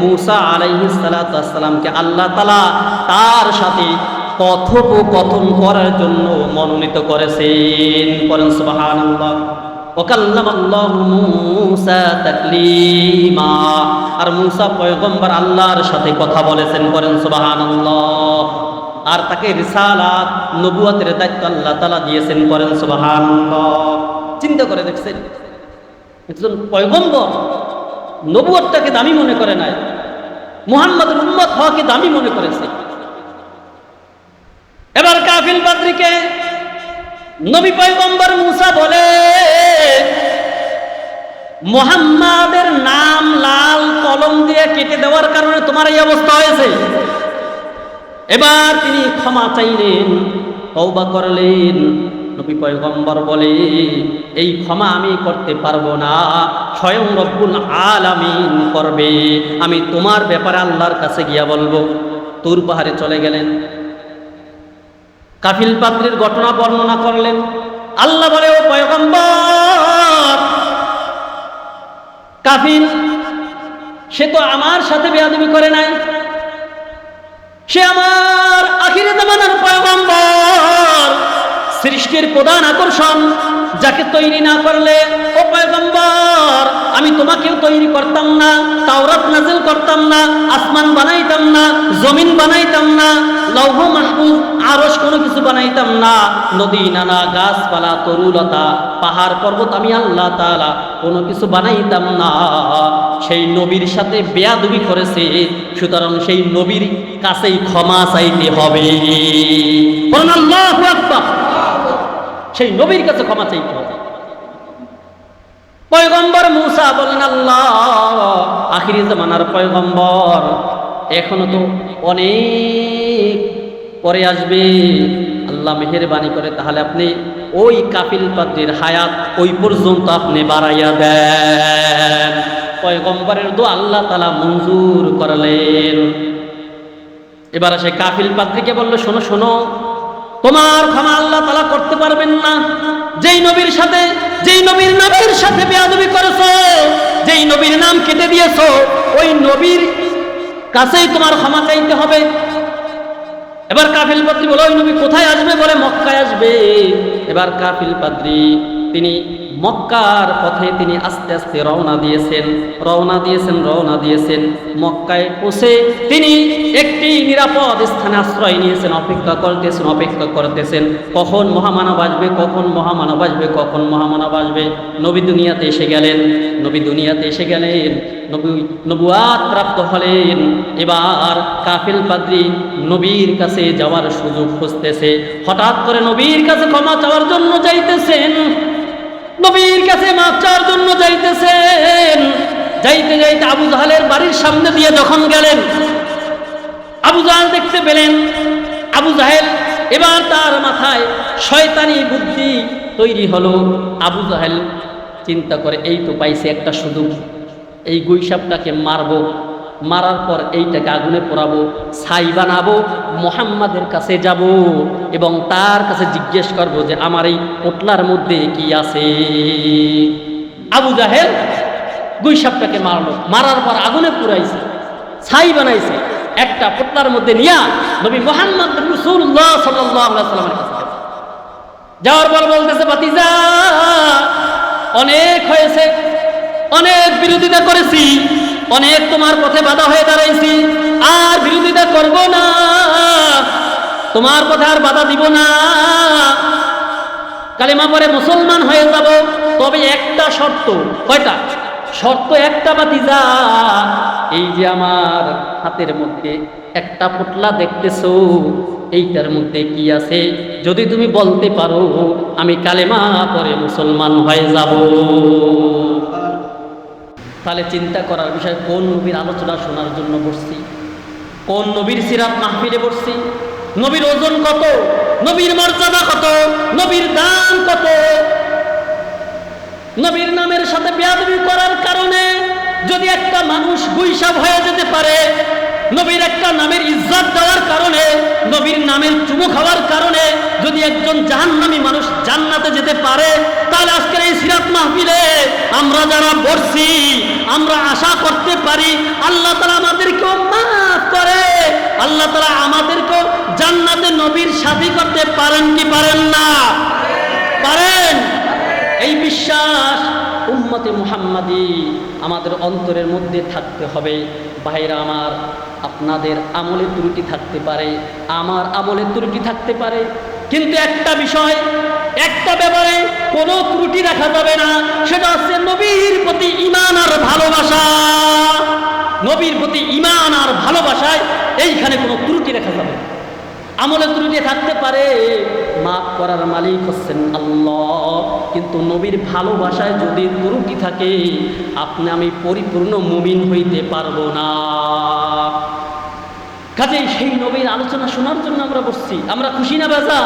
মূসা আলাইহিস সালাতু ওয়াস সালামকে আল্লাহ তাআলা তার সাথে কথোপকথন করার জন্য মনোনীত করেছেন। বলেন সুবহানাল্লাহ। ওয়াকাল্লামাল্লাহু মূসা তাকলীমা। আর মূসা পয়গম্বর আল্লাহর সাথে কথা বলেছেন। বলেন সুবহানাল্লাহ। আর তাকে রিসালাত নবুয়তের দায়িত্ব আল্লাহ তাআলা দিয়েছেন। বলেন সুবহানাল্লাহ। চিন্তা করে দেখছেন, একজন পয়গম্বর নবুয়তটাকে দামি মনে করে নাই, মুহাম্মাদের উম্মত হওয়াকে দামি মনে করেছে। এবার কাফিল পাদ্রীকে নবী পয়গম্বর মূসা বলে, মুহাম্মাদের নাম লাল কলম দিয়ে কেটে দেওয়ার কারণে তোমার এই অবস্থা হয়েছে। এবার তিনি ক্ষমা চাইলেন, তওবা করলেন। নবী পয়গম্বর বলে, এই ক্ষমা আমি করতে পারবো না, স্বয়ং রব্বুল আলামিন করবে, আমি তোমার ব্যাপারে আল্লাহর কাছে গিয়া বলবো। তুর পাহাড়ে চলে গেলেন, কাফিল পাদ্রীর ঘটনা বর্ণনা করলেন। আল্লাহ বলে, ও পয়গম্বর, কাফিল সে তো আমার সাথে বেয়াদবি করে নাই, সে আমার আখিরে জামানার পয়গম্বর, সৃষ্টির প্রধান আকর্ষণ, যাকে তৈরি না করলে ও পয়গম্বর আমি তোমাকেও তৈরি করতাম না, তাওরাত নাযিল করতাম না, আসমান বানাইতাম না, জমিন বানাইতাম না, লৌহ মাহফুজ আরশ কোনো কিছু বানাইতাম না, নদী নালা গাছপালা তরুলতা পাহাড় পর্বত আমি আল্লাহ তাআলা কোনো কিছু বানাইতাম না। সেই নবীর সাথে বেয়াদবি করেছে, সুতরাং সেই নবীর কাছেই ক্ষমা চাইতে হবে। বলুন আল্লাহু আকবার। সেই নবীর কাছে ক্ষমা চাইতে হবে। পয়গম্বর মূসা বলেন, আল্লাহ আখিরি জামানার পয়গম্বর, এখনো তো অনেক পরে আসবে, আল্লাহ মেহেরবানি করে তাহলে আপনি ওই কাফিল পাদ্রীর হায়াত ওই পর্যন্ত আপনি বাড়াইয়া দেন। পয়গম্বরের দোয়া আল্লাহ তাআলা মঞ্জুর করলেন। এবার সে কাফিল পাদ্রীকে বলল, শোনো শোনো, তোমার ক্ষমা আল্লাহ তাআলা করতে পারবেন না। যেই নবীর নামের সাথে বেয়াদবি করেছো, যেই নবীর নাম কেটে দিয়েছো, ওই নবীর কাছেই তোমার ক্ষমা চাইতে হবে। এবার কাফিল পাদ্রী বলে, ওই নবী কোথায় আসবে? বলে মক্কায় আসবে। এবার কাফিল পাদ্রী তিনি মক্কার পথে তিনি আস্তে আস্তে রওনা দিয়েছেন। মক্কায় পৌঁছে তিনি একটি নিরাপদ স্থানে আশ্রয় নিয়েছেন, অপেক্ষা করতেছেন কখন মহামানব আসবে। নবী দুনিয়াতে এসে গেলেন, নবুয়াত প্রাপ্ত হলেন। এবার কাফিল পাদ্রী নবীর কাছে যাওয়ার সুযোগ খুঁজতেছে। হঠাৎ করে নবীর কাছে ক্ষমা চাওয়ার জন্য যাইতেছেন, যাইতে আবু জাহেলের বাড়ির সামনে দিয়ে যখন গেলেন, আবু জাহেল দেখতে পেলেন আবু জাহেল, এবার তার মাথায় শয়তানি বুদ্ধি তৈরি হলো। আবু জাহেল চিন্তা করে, এই তো পাইছে একটা সুযোগ, এই গুইসাপটাকে মারার পর এইটাকে আগুনে পোড়াবো, ছাই বানাবো, মুহাম্মাদের কাছে যাব এবং তার কাছে জিজ্ঞেস করব যে আমার এই পোটলার মধ্যে কি আছে। আবু জাহেল গুইসাপটাকে মারার পর আগুনে পুড়াইছে, ছাই বানাইছে, একটা পোটলার মধ্যে নিয়ে নবী মুহাম্মদ রাসূলুল্লাহ সাল্লাল্লাহু আলাইহি ওয়াসাল্লামের কাছে যাওয়ার পর বলতেছে, ভাতিজা অনেক হয়েছে, অনেক বিরোধিতা করেছি, অনেক তোমার পথে বাধা হয়ে দাঁড়াইছি, আর বিরোধিতা করব না, তোমার পথে আর বাধা দিব না, কালেমা পরে মুসলমান হয়ে যাব। তবে একটা শর্ত। কয়টা শর্ত? একটা, ভাতিজা এই যে আমার হাতের মধ্যে একটা পোটলা দেখতেছো, এইটার মধ্যে কি আছে যদি তুমি বলতে পারো, আমি কালেমা পরে মুসলমান হয়ে যাব। তাহলে চিন্তা করার বিষয়, কোন নবীর আলোচনা শোনার জন্য বসছি, কোন নবীর সিরাত মাহফিলে বসছি, নবীর ওজন কত, নবীর মর্যাদা কত, নবীর দাম কত। নবীর নামের সাথে বেয়াদবি করার কারণে যদি একটা মানুষ গুইসাপ হয়ে যেতে পারে, নবীর একটা নামের ইজ্জত দেওয়ার কারণে, নবীর নামের চুমু খাওয়ার কারণে যদি একজন জাহান্নামী মানুষ জান্নাতে যেতে পারে, তাহলে আজকের এই সিরাত মাহফিলে আমরা যারা বসছি, আমরা আশা করতে পারি আল্লাহ তাআলা আমাদেরকেও মাফ করে, আল্লাহ তাআলা আমাদেরকেও জান্নাতে নবীর সাথী করতে পারেন কি পারেন না? পারেন। এই বিশ্বাস উম্মতে মুহাম্মাদি আমাদের অন্তরের মধ্যে থাকতে হবে। ভাইরা আমার, আপনাদের আমলে ত্রুটি থাকতে পারে, আমার আমলে ত্রুটি থাকতে পারে, কিন্তু একটা বিষয়, একটা ব্যাপারে কোনো ত্রুটি রাখা যাবে না, সেটা হচ্ছে নবীর প্রতি ঈমান আর ভালোবাসা। নবীর প্রতি ঈমান আর ভালোবাসায় এইখানে কোনো ত্রুটি রাখা যাবে না। আমলে ত্রুটি থাকতে পারে, মাফ করার মালিক হচ্ছেন আল্লাহ, কিন্তু নবীর ভালোবাসায় যদি ত্রুটি থাকে, আমি পরিপূর্ণ মুমিন হইতে পারবো না। কাজেই সেই নবীর আলোচনা শোনার জন্য আমরা বসছি। আমরা খুশি না বাজা?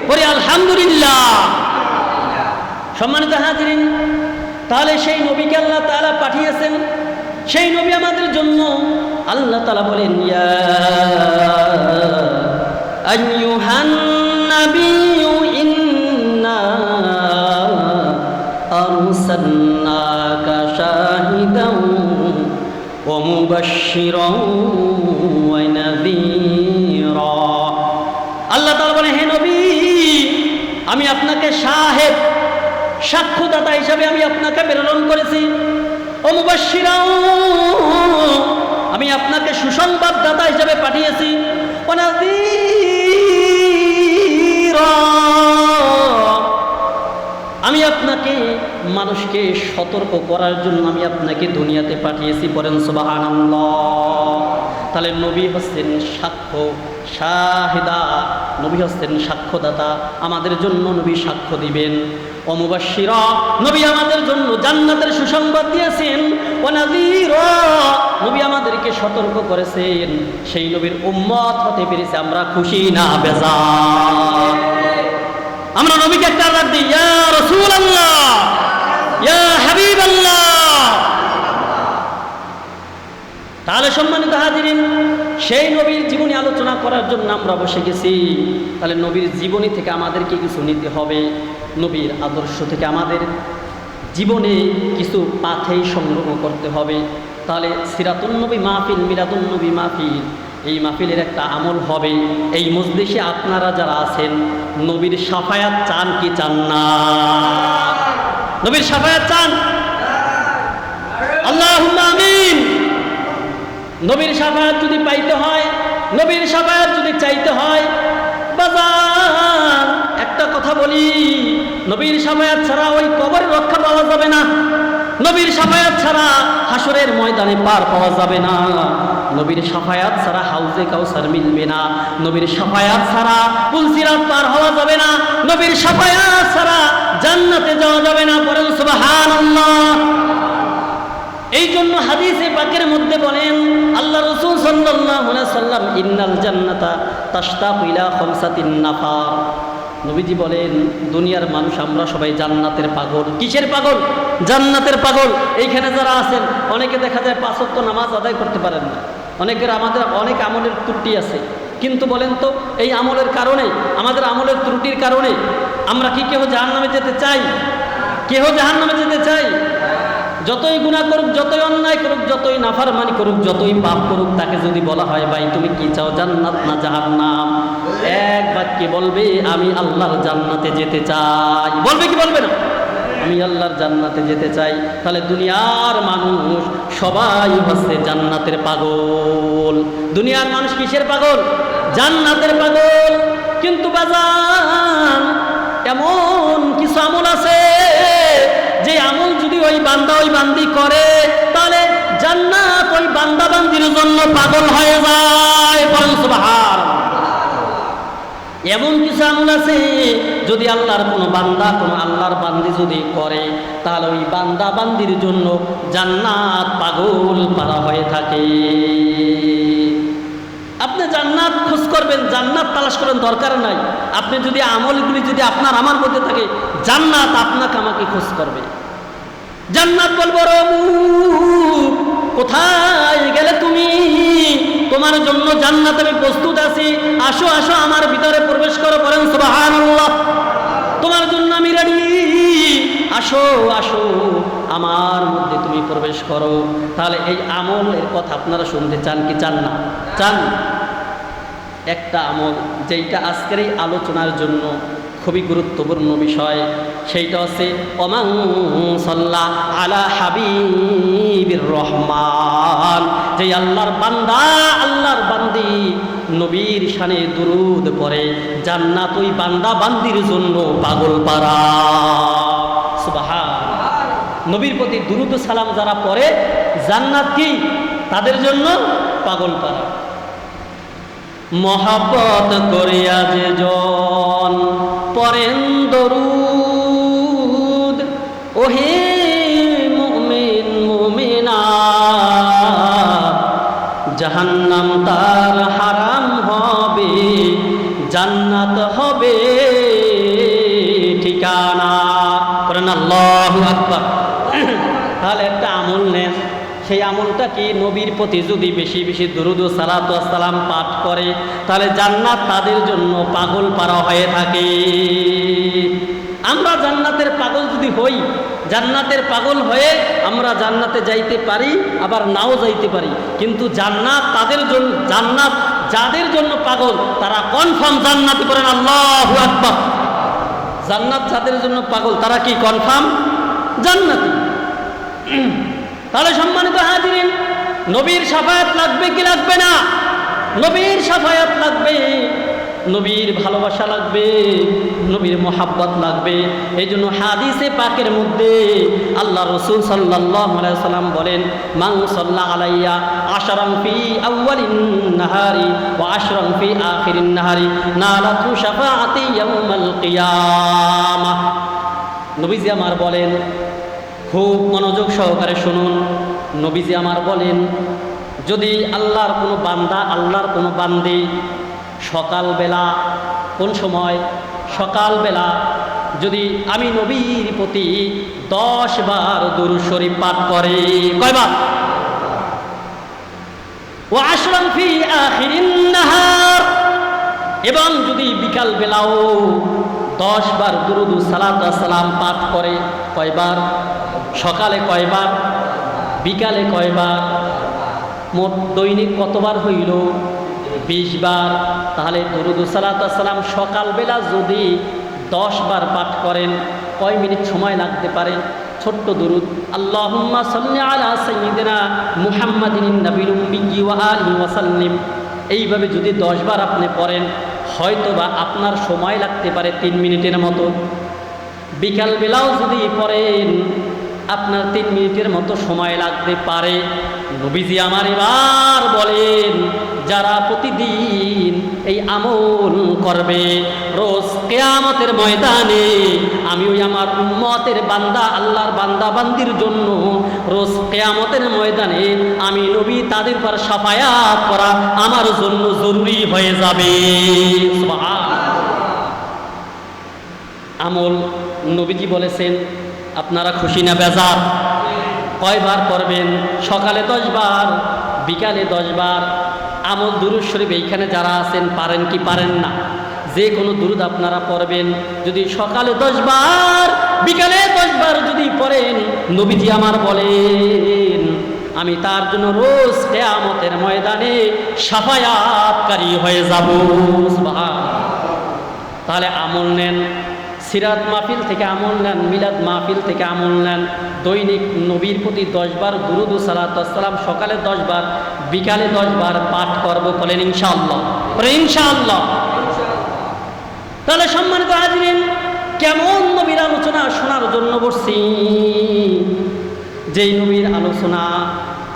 পরে আলহামদুলিল্লাহ। সম্মানিত হাজিরিন, তাহলে সেই নবীকে আল্লাহ তাআলা পাঠিয়েছেন, সেই নবী আমাদের জন্য। আল্লাহ তাআলা বলেন, ইয়া আইয়ুহান নাবিয়্যু ইন্না আরসালনাকা শাহিদান ওয়া মুবাশশিরান ওয়া নাযীরা। আল্লাহ তাআলা বলেন, হে নবী, আমি আপনাকে শাহেদ, সাক্ষ্যদাতা হিসাবে আমি আপনাকে প্রেরণ করেছি। ও মুবাশশিরান, আমি আপনাকে সুসংবাদদাতা হিসাবে পাঠিয়েছি। ও নাযীরা, আমি আপনাকে মানুষকে সতর্ক করার জন্য আমি আপনাকে দুনিয়াতে পাঠিয়েছি। পড়েন সুবহানাল্লাহ। তাহলে নবী হচ্ছেন সাক্ষ্য, শাহিদা, নবী হচ্ছেন সাক্ষ্যদাতা, আমাদের জন্য নবী সাক্ষ্য দিবেন। ও মুবাশশিরা, নবী আমাদের জন্য জান্নাতের সুসংবাদ দিয়েছেন। ও নাযীরা, নবী আমাদেরকে সতর্ক করেছেন। সেই নবীর উম্মত হতে পেরেছে আমরা খুশি না বেজার? আমরা নবীকে একটা ডাক দিই, ইয়া রাসূলুল্লাহ, ইয়া হাবিবাল্লাহ। তাহলে সম্মানিত হাজিরিন, সেই নবীর জীবনী আলোচনা করার জন্য আমরা বসে গেছি। তাহলে নবীর জীবনী থেকে আমাদেরকে কিছু নিতে হবে, নবীর আদর্শ থেকে আমাদের জীবনে কিছু পাথেয় সংগ্রহ করতে হবে। তাহলে সিরাতুন নবী মাহফিল, মিলাদুন নবী মাহফিল, এই মাহফিলের একটা আমল হবে। এই মজলিসে আপনারা যারা আছেন, নবীর শাফায়াত চান কি চান না? নবীর শাফায়াত চান? আল্লাহুম্মা আমিন। নবীর শাফায়াত যদি পাইতে হয়, নবীর শাফায়াত যদি চাইতে হয়, বাজার একটা কথা বলি, নবীর শাফায়াত ছাড়া ওই কবরে রক্ষা পাওয়া যাবে না। নবীর শাফায়াত ছাড়া হাসরের ময়দানে পার পাওয়া যাবে না। নবীর শাফায়াত ছাড়া হাউজে কাউসার মিলবে না। নবীর শাফায়াত ছাড়া পুল সিরাত পার হওয়া যাবে না। নবীর শাফায়াত ছাড়া জান্নাতে যাওয়া যাবে না। পড়েন সুবহানাল্লাহ। এই জন্য হাদিসে পাকের মধ্যে বলেন আল্লাহ রাসূল সাল্লাল্লাহু আলাইহি সাল্লাম, ইন্নাল জান্নাতা তাশতাকু ইলা খামসাতিন নাফার। নবীজি বলেন, দুনিয়ার মানুষ আমরা সবাই জান্নাতের পাগল। কিসের পাগল? জান্নাতের পাগল। এইখানে যারা আছেন অনেকে দেখা যায় 5 ওয়াক্ত নামাজ আদায় করতে পারেন না। অনেকের আমাদের অনেক আমলের ত্রুটি আছে, কিন্তু বলেন তো এই আমলের কারণে, আমাদের আমলের ত্রুটির কারণে আমরা কি কেউ জাহান্নামে যেতে চাই? কেউ জাহান্নামে যেতে চাই? যতই গুনাহ করুক, যতই অন্যায় করুক, যতই নাফরমানি করুক, যতই পাপ করুক, তাকে যদি বলা হয় ভাই তুমি কি চাও, জান্নাত না জাহান্নাম, এক বাক্যে বলবে আমি আল্লাহর জান্নাতে যেতে চাই। বলবে কি বলবে না? আমি আল্লাহর জান্নাতে যেতে চাই। তাহলে দুনিয়ার মানুষ সবাই হচ্ছে জান্নাতের পাগল। দুনিয়ার মানুষ কিসের পাগল? জান্নাতের পাগল। কিন্তু বাজান এমন কিছু আমল আছে যে আমল যদি ওই বান্দা ওই বান্দি করে, তাহলে জান্নাত ওই বান্দা বান্দির জন্য পাগল হয়ে যায়। বলেন সুবহানাল্লাহ। এমন কিছু আমল আছে যদি আল্লাহর কোনো বান্দা কোনো আল্লাহর বান্দি যদি করে, তাহলে ওই বান্দা বান্দির জন্য জান্নাত পাগল পারা হয়ে থাকে। আপনি জান্নাত খোঁজ করবেন, জান্নাত তালাশ করেন, দরকার নাই। আপনি যদি আমলগুলি যদি আপনার আমার মধ্যে থাকে, জান্নাত আপনাকে আমাকে খোঁজ করবে। জান্নাত বলবো রমুক কোথায় গেলে তুমি, তোমার জন্য জান্নাত আমি প্রস্তুত আছি, আসো আসো আমার ভিতরে প্রবেশ করো। বলেন সুবহানাল্লাহ। তোমার জন্য আমি রেডি, আসো আসো আমার মধ্যে তুমি প্রবেশ করো। তাহলে এই আমলের কথা আপনারা শুনতে চান কি চান না? চান। একটা আমল যেটা আজকের এই আলোচনার জন্য খুবই গুরুত্বপূর্ণ বিষয়, সেইটা হচ্ছে ওমান সাল্লা আলা হাবিবির রহমান। যে আল্লাহর বান্দা আল্লাহর বান্দি নবীর শানে দুরূদ পড়ে, জান্নাত ওই বান্দা বান্দির জন্য পাগল পারা। সুবহানাল্লাহ। নবীর প্রতি দুরূদ সালাম যারা পড়ে, জান্নাত কি তাদের জন্য পাগল পারা। মহাব্বত করিয়া যে জন পড়েন দরুদ, ওহে মুমিন মুমিনাত, জাহান্নাম তার হারাম হবে, জান্নাত হবে ঠিকানা। করেন আল্লাহু আকবার। তাহলে একটা আমল নেন, সেই আমলটা কি? নবীর প্রতি যদি বেশি বেশি দুরূদ ও সালাত ওয়াস সালাম পাঠ করে, তাহলে জান্নাত তাদের জন্য পাগল পারা হয়ে থাকে। আমরা জান্নাতের পাগল যদি হই, জান্নাতের পাগল হয়ে আমরা জান্নাতে যাইতে পারি, আবার নাও যাইতে পারি, কিন্তু জান্নাত তাদের জন্য, জান্নাত যাদের জন্য পাগল তারা কনফার্ম জান্নাতে। করেন আল্লাহু আকবার। জান্নাত যাদের জন্য পাগল তারা কি কনফার্ম জান্নাতি। তাহলে সম্মানিত হাজিরিন, নবীর শাফায়াত লাগবে কি লাগবে না? নবীর শাফায়াত লাগবে, নবীর ভালোবাসা লাগবে, নবীর মোহাব্বত লাগবে। এই জন্য হাদিসে পাকের মধ্যে আল্লাহ রাসূল সাল্লাল্লাহু আলাইহি সাল্লাম বলেন, মান সাল্লা আলাইয়া আশরান ফি আউয়ালিন নাহারি ওয়া আশরান ফি আখিরিন নাহারি নালাতু শাফাআতি ইয়াউমাল কিয়ামাহ। নবীজি আমার বলেন, খুব মনোযোগ সহকারে শুনুন, নবীজি আমার বলেন, যদি আল্লাহর কোনো বান্দা আল্লাহর কোনো বান্দি সকালবেলা, কোন সময়? সকালবেলা যদি আমি নবীর প্রতি 10 বার দুরূদ শরীফ পাঠ করে, কয়বার? ওয়া আশরান ফি আখিরিন নাহার, এবং যদি বিকাল বেলাও 10 বার দুরূদ ও সালাত ওয়াস সালাম পাঠ করে, কয়বার? সকালে কয়বার? বিকালে কয়বার? মোট দৈনিক কতবার হইল? 20 বার। তাহলে দুরূদ ও সালাত ওয়াস সালাম সকালবেলা যদি 10 বার পাঠ করেন, কয় মিনিট সময় লাগতে পারে? ছোট্ট দুরূদ, আল্লাহুম্মা সাল্লি আলা সাইয়্যিদিনা মুহাম্মাদিন নবিয়্যিল উম্মি ওয়া আলিহি ওয়া সাল্লিম, এইভাবে যদি 10 বার আপনি পড়েন হয়তোবা আপনার সময় লাগতে পারে 3 মিনিটের মতো। বিকালবেলাও যদি পড়েন আপনার 3 মিনিটের মতো সময় লাগতে পারে। নবীজি আমার এবার বলেন, যারা প্রতিদিন এই আমল করবে রোজ কিয়ামতের ময়দানে আমি ওই আমার উম্মতের বান্দা, আল্লাহর বান্দা বান্দির জন্য রোজ কিয়ামতের ময়দানে আমি নবী তাদের উপর শাফায়াত করা আমার জন্য জরুরি হয়ে যাবে। সুবহানাল্লাহ। আমল নবীজি বলেছেন, আপনারা খুশি না বেজার? কয়বার করবেন? সকালে 10 বার, বিকালে 10 বার। আমল দুরূদ শরীফ এইখানে যারা আছেন পারেন কি পারেন না, যে কোনো দুরূদ আপনারা পড়বেন। যদি সকালে 10 বার, বিকালে 10 বার যদি পড়েন, নবীজি আমার বলেন আমি তার জন্য রোজ কিয়ামতের ময়দানে শাফায়াতকারী হয়ে যাব। সুবহানাল্লাহ। তাহলে আমল নেন, সিরাত মাহফিল থেকে আমল নেন, মিলাদ মাহফিল থেকে আমল নেন। দৈনিক নবীর প্রতি 10 বার দুরূদ ও সালাত ওয়াস সালাম, সকালে 10 বার, বিকালে 10 বার পাঠ করব। বলেন ইনশাআল্লাহ, বলেন ইনশাআল্লাহ। তাহলে সম্মানিত হাজিরিন, কেমন নবীর আলোচনা শোনার জন্য বসছি? যেই নবীর আলোচনা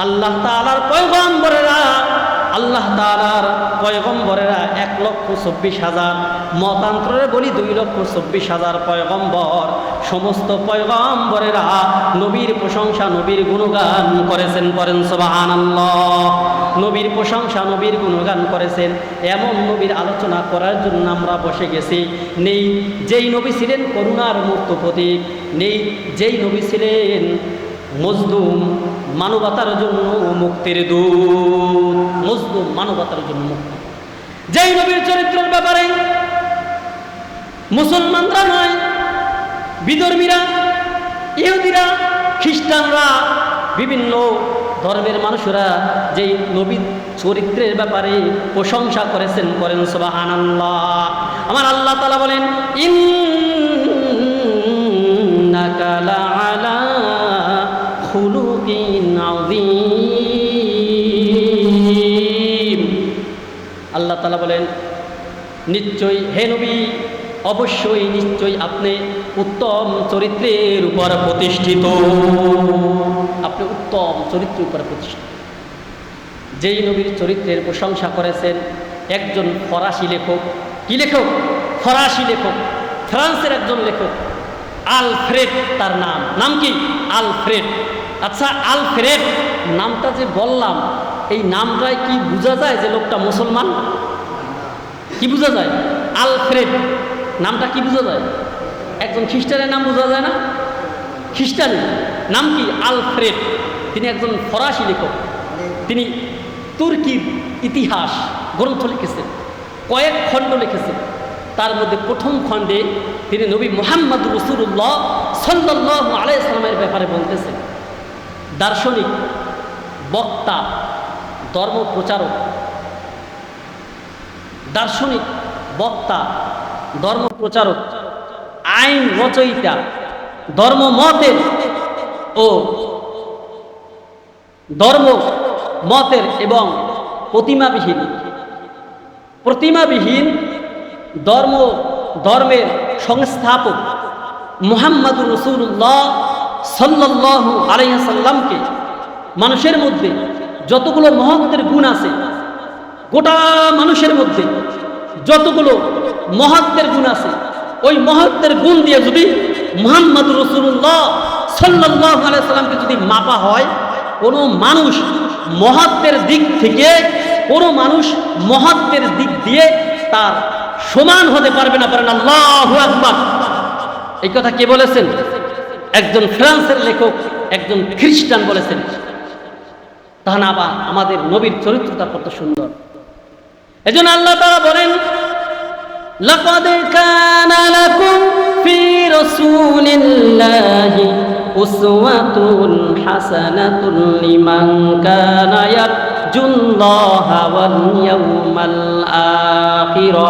আল্লাহ তাআলার পয়গম্বরেরা, আল্লাহ তাআলার পয়গম্বরেরা 1,24,000, মতান্তরে বলি 2,24,000 পয়গম্বর। সমস্ত পয়গম্বরেরা নবীর প্রশংসা, নবীর গুণগান করেছেন। করেন সুবহানাল্লাহ। নবীর প্রশংসা, নবীর গুণগান করেছেন। এমন নবীর আলোচনা করার জন্য আমরা বসে গেছি। নেই যেই নবী ছিলেন করুণার মূর্ত প্রতীক, নেই যেই নবী ছিলেন মজলুম, মানবতার জন্য মুক্তির দূত। মজলুম, মানবতার জন্য মুক্তি। যেই নবীর চরিত্রের ব্যাপারে মুসলমানরা নয়, বিধর্মীরা, ইহুদিরা, খ্রিস্টানরা, বিভিন্ন ধর্মের মানুষরা যেই নবীর চরিত্রের ব্যাপারে প্রশংসা করেছেন। করেন সুবহানাল্লাহ। আমার আল্লাহ তাআলা বলেন, ইন্নাকা লাআলা খুলুকিন আযীম। আল্লাহ তাআলা বলেন, নিশ্চয়ই হে নবী, অবশ্যই নিশ্চয়ই আপনি উত্তম চরিত্রের উপর প্রতিষ্ঠিত। আপনি উত্তম চরিত্রের উপর প্রতিষ্ঠিত। যেই নবীর চরিত্রের প্রশংসা করেছেন একজন ফরাসি লেখক। কি লেখক? ফরাসি লেখক, ফ্রান্সের একজন লেখক, আলফ্রেড তার নাম। নাম কি? আলফ্রেড। আচ্ছা, আলফ্রেড নামটা যে বললাম, এই নামটায় কি বোঝা যায় যে লোকটা মুসলমান? কি বোঝা যায়? আলফ্রেড নামটা কি বোঝা যায়? একজন খ্রিস্টানের নাম বোঝা যায় না? খ্রিস্টানের নাম কি? আলফ্রেড। তিনি একজন ফরাসি লেখক। তিনি তুর্কির ইতিহাস গ্রন্থ লিখেছেন, কয়েক খণ্ড লিখেছেন। তার মধ্যে প্রথম খণ্ডে তিনি নবী মুহাম্মদ রাসূলুল্লাহ সাল্লাল্লাহু আলাইহি ওয়াসাল্লামের ব্যাপারে বলতেছেন। দার্শনিক, বক্তা, ধর্ম প্রচারক, দার্শনিক, বক্তা, ধর্ম প্রচারক, আইন রচয়িতা, ধর্ম মতের ও ধর্ম মতের এবং প্রতিমাবিহীন ধর্মের সংস্থাপক মুহাম্মদুর রাসূলুল্লাহ সাল্লাল্লাহু আলাইহি ওয়াসাল্লামকে মানুষের মধ্যে যতগুলো মহত্বের গুণ আছে, গোটা মানুষের মধ্যে যতগুলো মহত্বের গুণ আছে, ওই মহত্বের গুণ দিয়ে যদি মুহাম্মদুর রাসূলুল্লাহ সাল্লাল্লাহু আলাইহি ওয়াসাল্লামকে যদি মাপা হয়, কোনো মানুষ মহত্বের দিক থেকে, কোনো মানুষ মহত্বের দিক দিয়ে তার সমান হতে পারবে না। পারেন আল্লাহু আকবার। এই কথা কে বলেছেন? একজন ফ্রান্সের লেখক, একজন খ্রিস্টান বলেছেন। তাহলে আবার আমাদের নবীর চরিত্রটা কত সুন্দর। এজন্য আল্লাহ তাআলা বলেন, লাকাদ কানা লাকুম ফি রাসূলিল্লাহি উসওয়াতুন হাসানাতুন লিমান কানা ইয়ারজুল্লাহা ওয়াল ইয়াউমাল আখিরা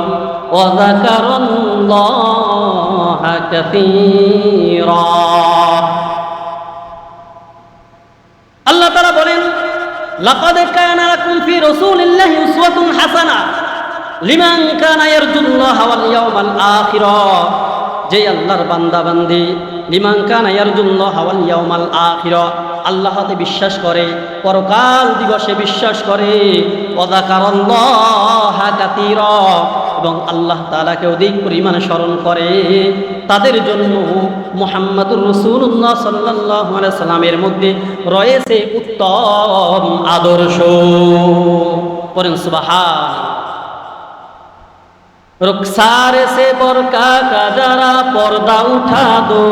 وذكر الله كثيرا আল্লাহ তাআলা বলেন লাকাদ কানা লাকুম ফি রাসূলিল্লাহি উসওয়াতুন হাসানাহ লিমান কানা ইয়ারজুল্লাহ ওয়াল ইয়াউমাল আখির যে আল্লাহর বান্দা বান্দি লিমান কানা ইয়ারজুল্লাহ ওয়াল ইয়াউমাল আখির আল্লাহতে বিশ্বাস করে পরকাল দিবসে বিশ্বাস করে ওয়াযাকারাল্লাহ কাসীরা এবং আল্লাহ তাআলাকে অধিক পরিমাণে স্মরণ করে তাদের জন্য মুহাম্মদুর রাসূলুল্লাহ সাল্লাল্লাহু আলাইহি সাল্লামের মধ্যে রয়েছে উত্তম আদর্শ পড়েন সুবহান रुखसार से बरका का जरा पर्दा उठा दो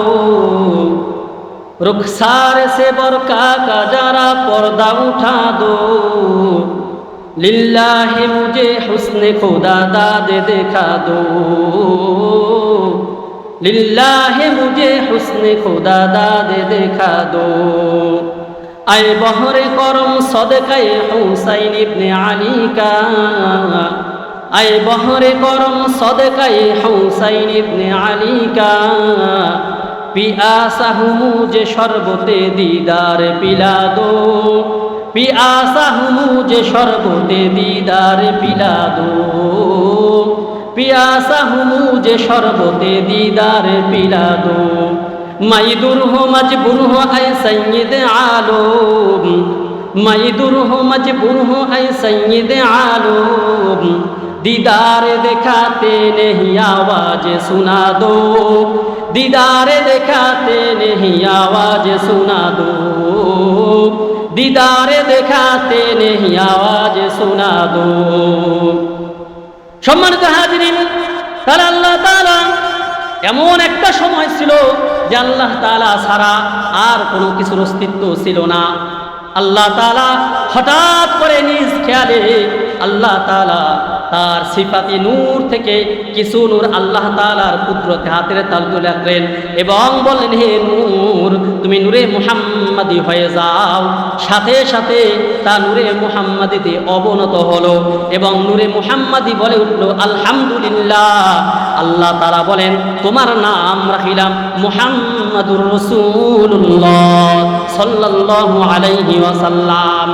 रुखसार से बरका का जरा पर्दा उठा दो लिल्लाहि मुझे हुस्ने खुदा दाद दिखा दो लिल्लाहि मुझे हुस्ने खुदा दाद दिखा दो आए बहरे करम सदकाए हुसैन इब्ने अली का आए बहरे करम सदकाए हुसैन इब्ने अली का पियासा हूँ मुझे शरबते दीदार पिला दो पियासा हूँ मुझे शरबते दीदार पिला दो पियासा हूँ मुझे शरबते दीदार पिला दो मैं दूर हो मजबूर हो ऐ सैयद आलम मैं दूर हो मजबूर हो ऐ सैयद आलम दीदार दिखाते नहीं आवाज सुना दो दीदार दिखाते नहीं आवाज सुना दो दीदार दिखाते नहीं आवाज सुना दो সম্মানিত হাজিরিন তারা আল্লাহ তাআলা এমন একটা সময় ছিল যে আল্লাহ তাআলা ছাড়া আর কোনো কিছুর অস্তিত্ব ছিল না আল্লাহ তাআলা হঠাৎ করে নিজ খেয়ালে আল্লাহ তাআলা তার সিফাতি নূর থেকে কিছু নূর আল্লাহ তাআলার কুদরতে হাতের তালুতে রাখলেন এবং বললেন হে নূর তুমি নূরে মুহাম্মাদি হয়ে যাও সাথে সাথে তা নূরে মুহাম্মাদিতে অবনত হলো এবং নূরে মুহাম্মাদি বলে উঠল আলহামদুলিল্লাহ আল্লাহ তাআলা বলেন তোমার নাম রাখিলাম মুহাম্মাদুর রাসূলুল্লাহ সাল্লাল্লাহু আলাইহি ওয়াসাল্লাম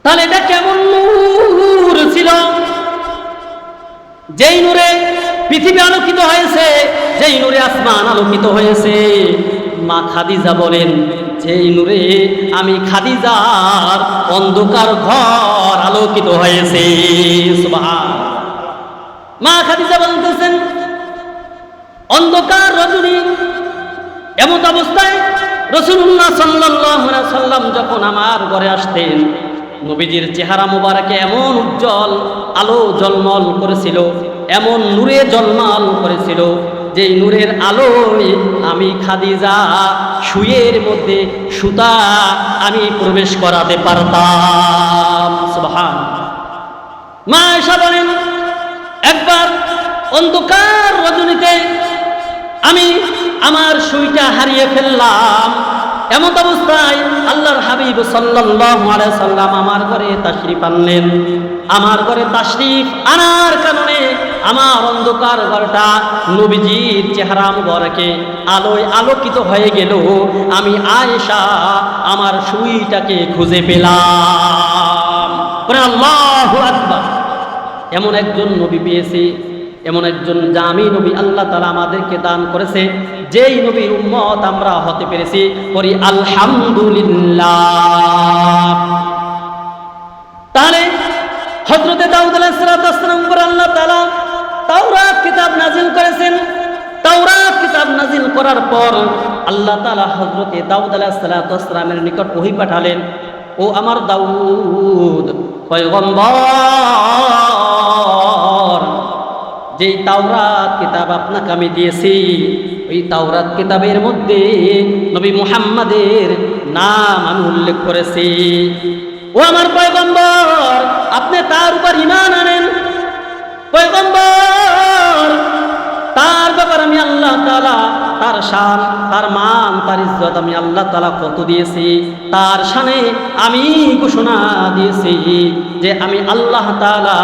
তাহলে এটা কেমন নূর ছিল যেই নূরে পৃথিবী আলোকিত হয়েছে যেই নূরে আসমান আলোকিত হয়েছে মা খাদিজা বলেন যেই নূরে আমি খাদিজার অন্ধকার ঘর আলোকিত হয়েছে সুবহান মা খাদিজা বলতেছেন অন্ধকার রজনী এমন অবস্থায় রাসূলুল্লাহ সাল্লাল্লাহু আলাইহি সাল্লাম যখন আমার ঘরে আসতেন নবীজির চেহারা মোবারকে এমন উজ্জ্বল আলো জলমল করেছিল এমন নূরে জলমল করেছিল যেই নূরের আলোয় আমি খাদিজা শুয়ের মধ্যে সুতা আমি প্রবেশ করাতে পারতাম সুবহান মা আয়েশা বলেন একবার অন্ধকার রজনীতে আমি আমার সুইটা হারিয়ে ফেললাম এমন অবস্থায় আল্লাহর হাবিব সাল্লাল্লাহু আলাইহি সাল্লাম আমার ঘরে তাশরীফ আনলেন আমার ঘরে তাশরীফ আনার কারণে আমার অন্ধকার ঘরটা নবীজির চেহারা মুবারকে আলোয় আলোকিত হয়ে গেল আমি আয়েশা আমার সুইটাকে খুঁজে পেলাম বলে আল্লাহু আকবার এমন একজন নবী পেয়েছি এমন একজন জামি নবী আল্লাহ তাআলা আমাদেরকে দান করেছে যেই নবীর উম্মত আমরা হতে পেরেছি পড়ি আলহামদুলিল্লাহ তাহলে হযরতে দাউদ আলাইহিস সালাম উপর আল্লাহ তাআলা তাওরাত কিতাব নাযিল করেছেন তাওরাত কিতাব নাযিল করার পর আল্লাহ তাআলা হযরতে দাউদ আলাইহিস সালামের নিকট ওহী পাঠালেন ও আমার দাউদ পয়গম্বর যেই তাওরাত কিতাব আপনাকে আমি দিয়েছি ওই তাওরাত কিতাবের মধ্যে নবী মুহাম্মাদের নাম আমি উল্লেখ করেছি ও আমার পয়গম্বর আপনি তার উপর ঈমান আনেন পয়গম্বর তার ব্যাপারে আমি আল্লাহ তাআলা তার শান, তার মান, তার ইজ্জত আমি আল্লাহ তাআলা কত দিয়েছি, তার শানে আমি ঘোষণা দিয়েছি যে আমি আল্লাহ তাআলা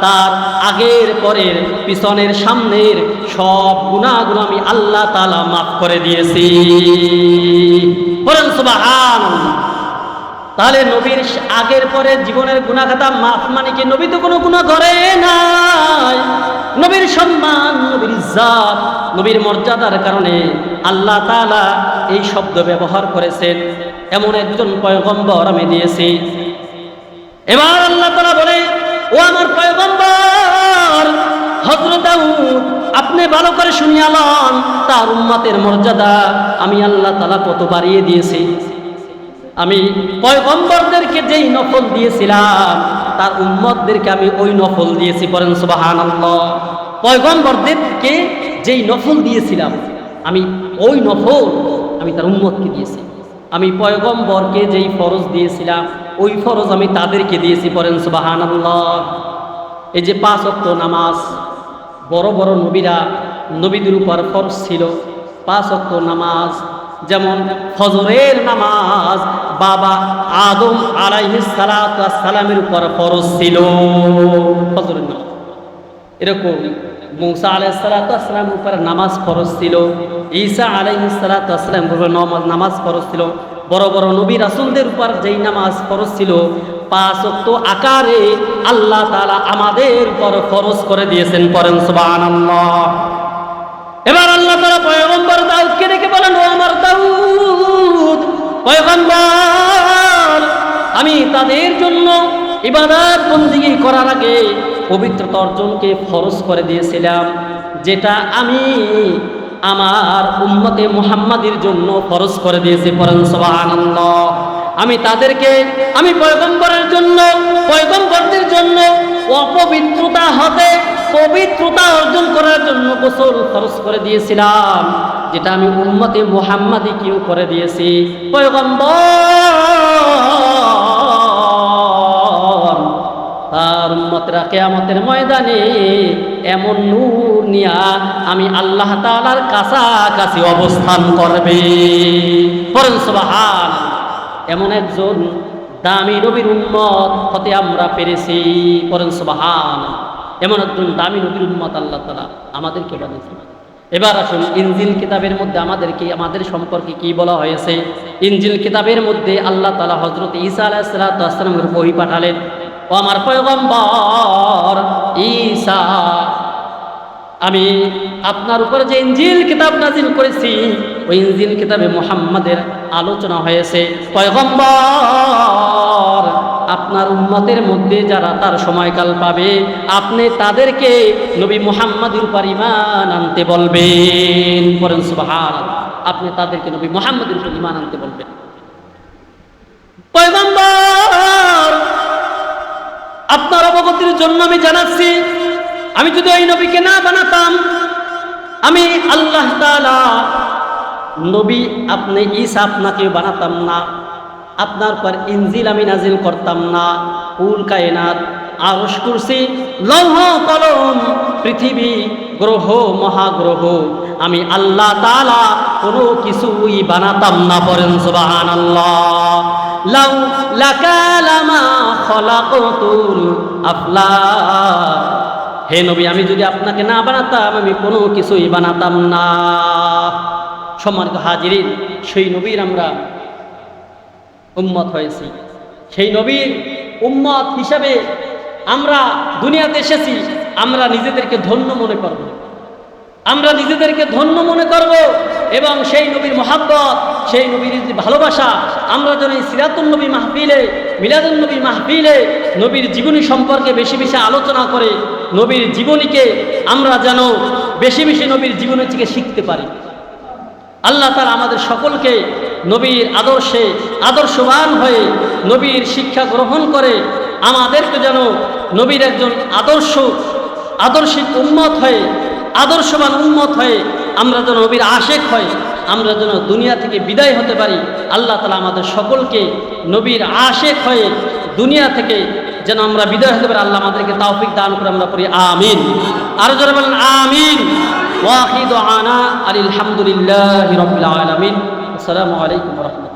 তার আগের পরের পিছনের সামনের সব গুনাহগুলো আমি আল্লাহ তাআলা মাফ করে দিয়েছি। বলেন সুবহানাল্লাহ। তাহলে নবীর আগের পরে জীবনের গুনাহ খাতা মাফ মানে কি? নবী তো কোনো গুনাহ করে নাই। নবীর সম্মান, নবীর ইজ্জত, নবীর মর্যাদার কারণে আল্লাহ তাআলা এই শব্দ ব্যবহার করেছেন। এমন একজন পয়গম্বর আমি দিয়েছি। এবার আল্লাহ তাআলা বলে, ও আমার পয়গম্বর হযরত দাউদ, আপনি ভালো করে শুনিয়া লন, তার উম্মতের মর্যাদা আমি আল্লাহ তাআলা কত বাড়িয়ে দিয়েছি। আমি পয়গম্বরদেরকে যেই নফল দিয়েছিলাম, তার উম্মতদেরকে আমি ওই নফল দিয়েছি। পড়েন সুবহানাল্লাহ। পয়গম্বরদেরকে যেই নফল দিয়েছিলাম, আমি ওই নফল আমি তার উম্মতকে দিয়েছি। আমি পয়গম্বরকে যেই ফরজ দিয়েছিলাম, ওই ফরজ আমি তাদেরকে দিয়েছি। পড়েন সুবহানাল্লাহ। এই যে 5 ওয়াক্ত নামাজ, বড় বড় নবীদের উপর ফরজ ছিল 5 ওয়াক্ত নামাজ। যেমন ফজরের নামাজ বাবা আদম আলাইহিস সালাতু ওয়াস সালামের উপর ফরজ ছিল ফজরের নামাজ। এরকম মুসা আলাইহিস সালাতু ওয়াস সালামের উপর নামাজ ফরজ ছিল, ঈসা আলাইহিস সালাতু ওয়াস সালামের উপর নামাজ ফরজ ছিল। বড় বড় নবী রাসূলদের উপর যেই নামাজ ফরজ ছিল, 5 ওয়াক্ত আকারে আল্লাহ তাআলা আমাদের উপর ফরজ করে দিয়েছেন। পড়েন সুবহানাল্লাহ। এবার আল্লাহ তাআলা পয়গম্বর দাউদকে ডেকে বলেন, ও আমার দাউদ পয়গম্বর, আমি তাদের জন্য ইবাদত বন্দেগী করার আগে পবিত্রতা অর্জনকে ফরজ করে দিয়েছিলাম, যেটা আমি আমার উম্মতে মুহাম্মাদের জন্য ফরজ করে দিয়েছি। পড়েন সুবহানাল্লাহ। আমি তাদেরকে, আমি পয়গম্বরের জন্য, পয়গম্বরদের জন্য অপবিত্রতা হতে পবিত্রতা অর্জন করার জন্য গোসল ফরজ করে দিয়েছিলাম, যেটা আমি উম্মতে মুহাম্মাদীকেও করে দিয়েছি। পয়গম্বর তার উম্মতরা কিয়ামতের ময়দানে এমন নূর নিয়া আমি আল্লাহ তাআলার কাছাকাছি অবস্থান করবে। পড়েন সুবহান। এমন একজন দামি নবীর উম্মত হতে আমরা পেরেছি। পড়েন সুবহান। এমন একজন দামি নবীর উম্মত আল্লাহ তাআলা আমাদেরকে বানিয়েছেন। এবার আসুন, ইনজিল কিতাবের মধ্যে আমাদের সম্পর্কে কি বলা হয়েছে। ইনজিল কিতাবের মধ্যে আল্লাহ তাআলা হযরত ঈসা আলাইহিস সালাতু ওয়াস সালামের ওহী পাঠালেন। ও আমার পয়গম্বর ঈসা, আমি আপনার উপর যে ইনজিল কিতাব নাজিল করেছি, ওই ইনজিল কিতাবে মুহাম্মাদের আলোচনা হয়েছে। পয়গম্বর, আপনার উম্মতের মধ্যে যারা তার সময়কাল পাবে, আপনি তাদেরকে নবী মুহাম্মাদের উপর ঈমান আনতে বলবেন। পড়েন সুবহানাল্লাহ। আপনি তাদেরকে নবী মুহাম্মাদের উপর ঈমান আনতে বলবেন। পয়গম্বর, আপনার অবগতির জন্য আমি জানাচ্ছি, আমি যদি ওই নবীকে না বানাতাম, আমি আল্লাহ তাআলা নবী আপনি ঈসা আপনাকে বানাতাম না, আপনার পর ইনজিল আমি নাজিল করতাম না। কুল কায়নাত, আরশ, কুরসি, লৌহ কলম, পৃথিবী, গ্রহ, মহাগ্রহ, আমি আল্লাহ তাআলা কোনো কিছুই বানাতাম না। পড়েন সুবহানাল্লাহ। লাউ লাকালামা খলাকতুল আফলাক, হে নবী, আমি যদি আপনাকে না বানাতাম, আমি কোনো কিছুই বানাতাম না। সম্মানিত হাজিরিন, সেই নবীর আমরা উম্মত হয়েছি। সেই নবীর উম্মত হিসাবে আমরা দুনিয়াতে এসেছি। আমরা নিজেদেরকে ধন্য মনে করব, আমরা নিজেদেরকে ধন্য মনে করব, এবং সেই নবীর মহাব্বত, সেই নবীর ভালোবাসা আমরা যেন এই সিরাতুন নবী মাহফিলে, মিলাদুন নবী মাহফিলে নবীর জীবনী সম্পর্কে বেশি বেশি আলোচনা করে নবীর জীবনীকে আমরা যেন বেশি বেশি নবীর জীবনী থেকে শিখতে পারি। আল্লাহ তাআলা আমাদের সকলকে নবীর আদর্শে আদর্শবান হয়ে নবীর শিক্ষা গ্রহণ করে আমাদেরকে যেন নবীর একজন আদর্শিক উম্মত হয়ে, আদর্শবান উম্মত হয়ে আমরা যেন নবীর আশেক হয়ে আমরা যেন দুনিয়া থেকে বিদায় হতে পারি। আল্লাহ তাআলা আমাদের সকলকে নবীর আশেক হয়ে দুনিয়া থেকে যেন আমরা বিদায় হতে পারি। আল্লাহ আমাদেরকে তৌফিক দান করে আমরা পড়ি আমিন। আরো জোরে বলেন আমিন। ওয়া আখিরু দুআনা আলহামদুলিল্লাহি রাব্বিল আলামিন। আসসালামু আলাইকুম ওয়া রাহমাতুল্লাহ।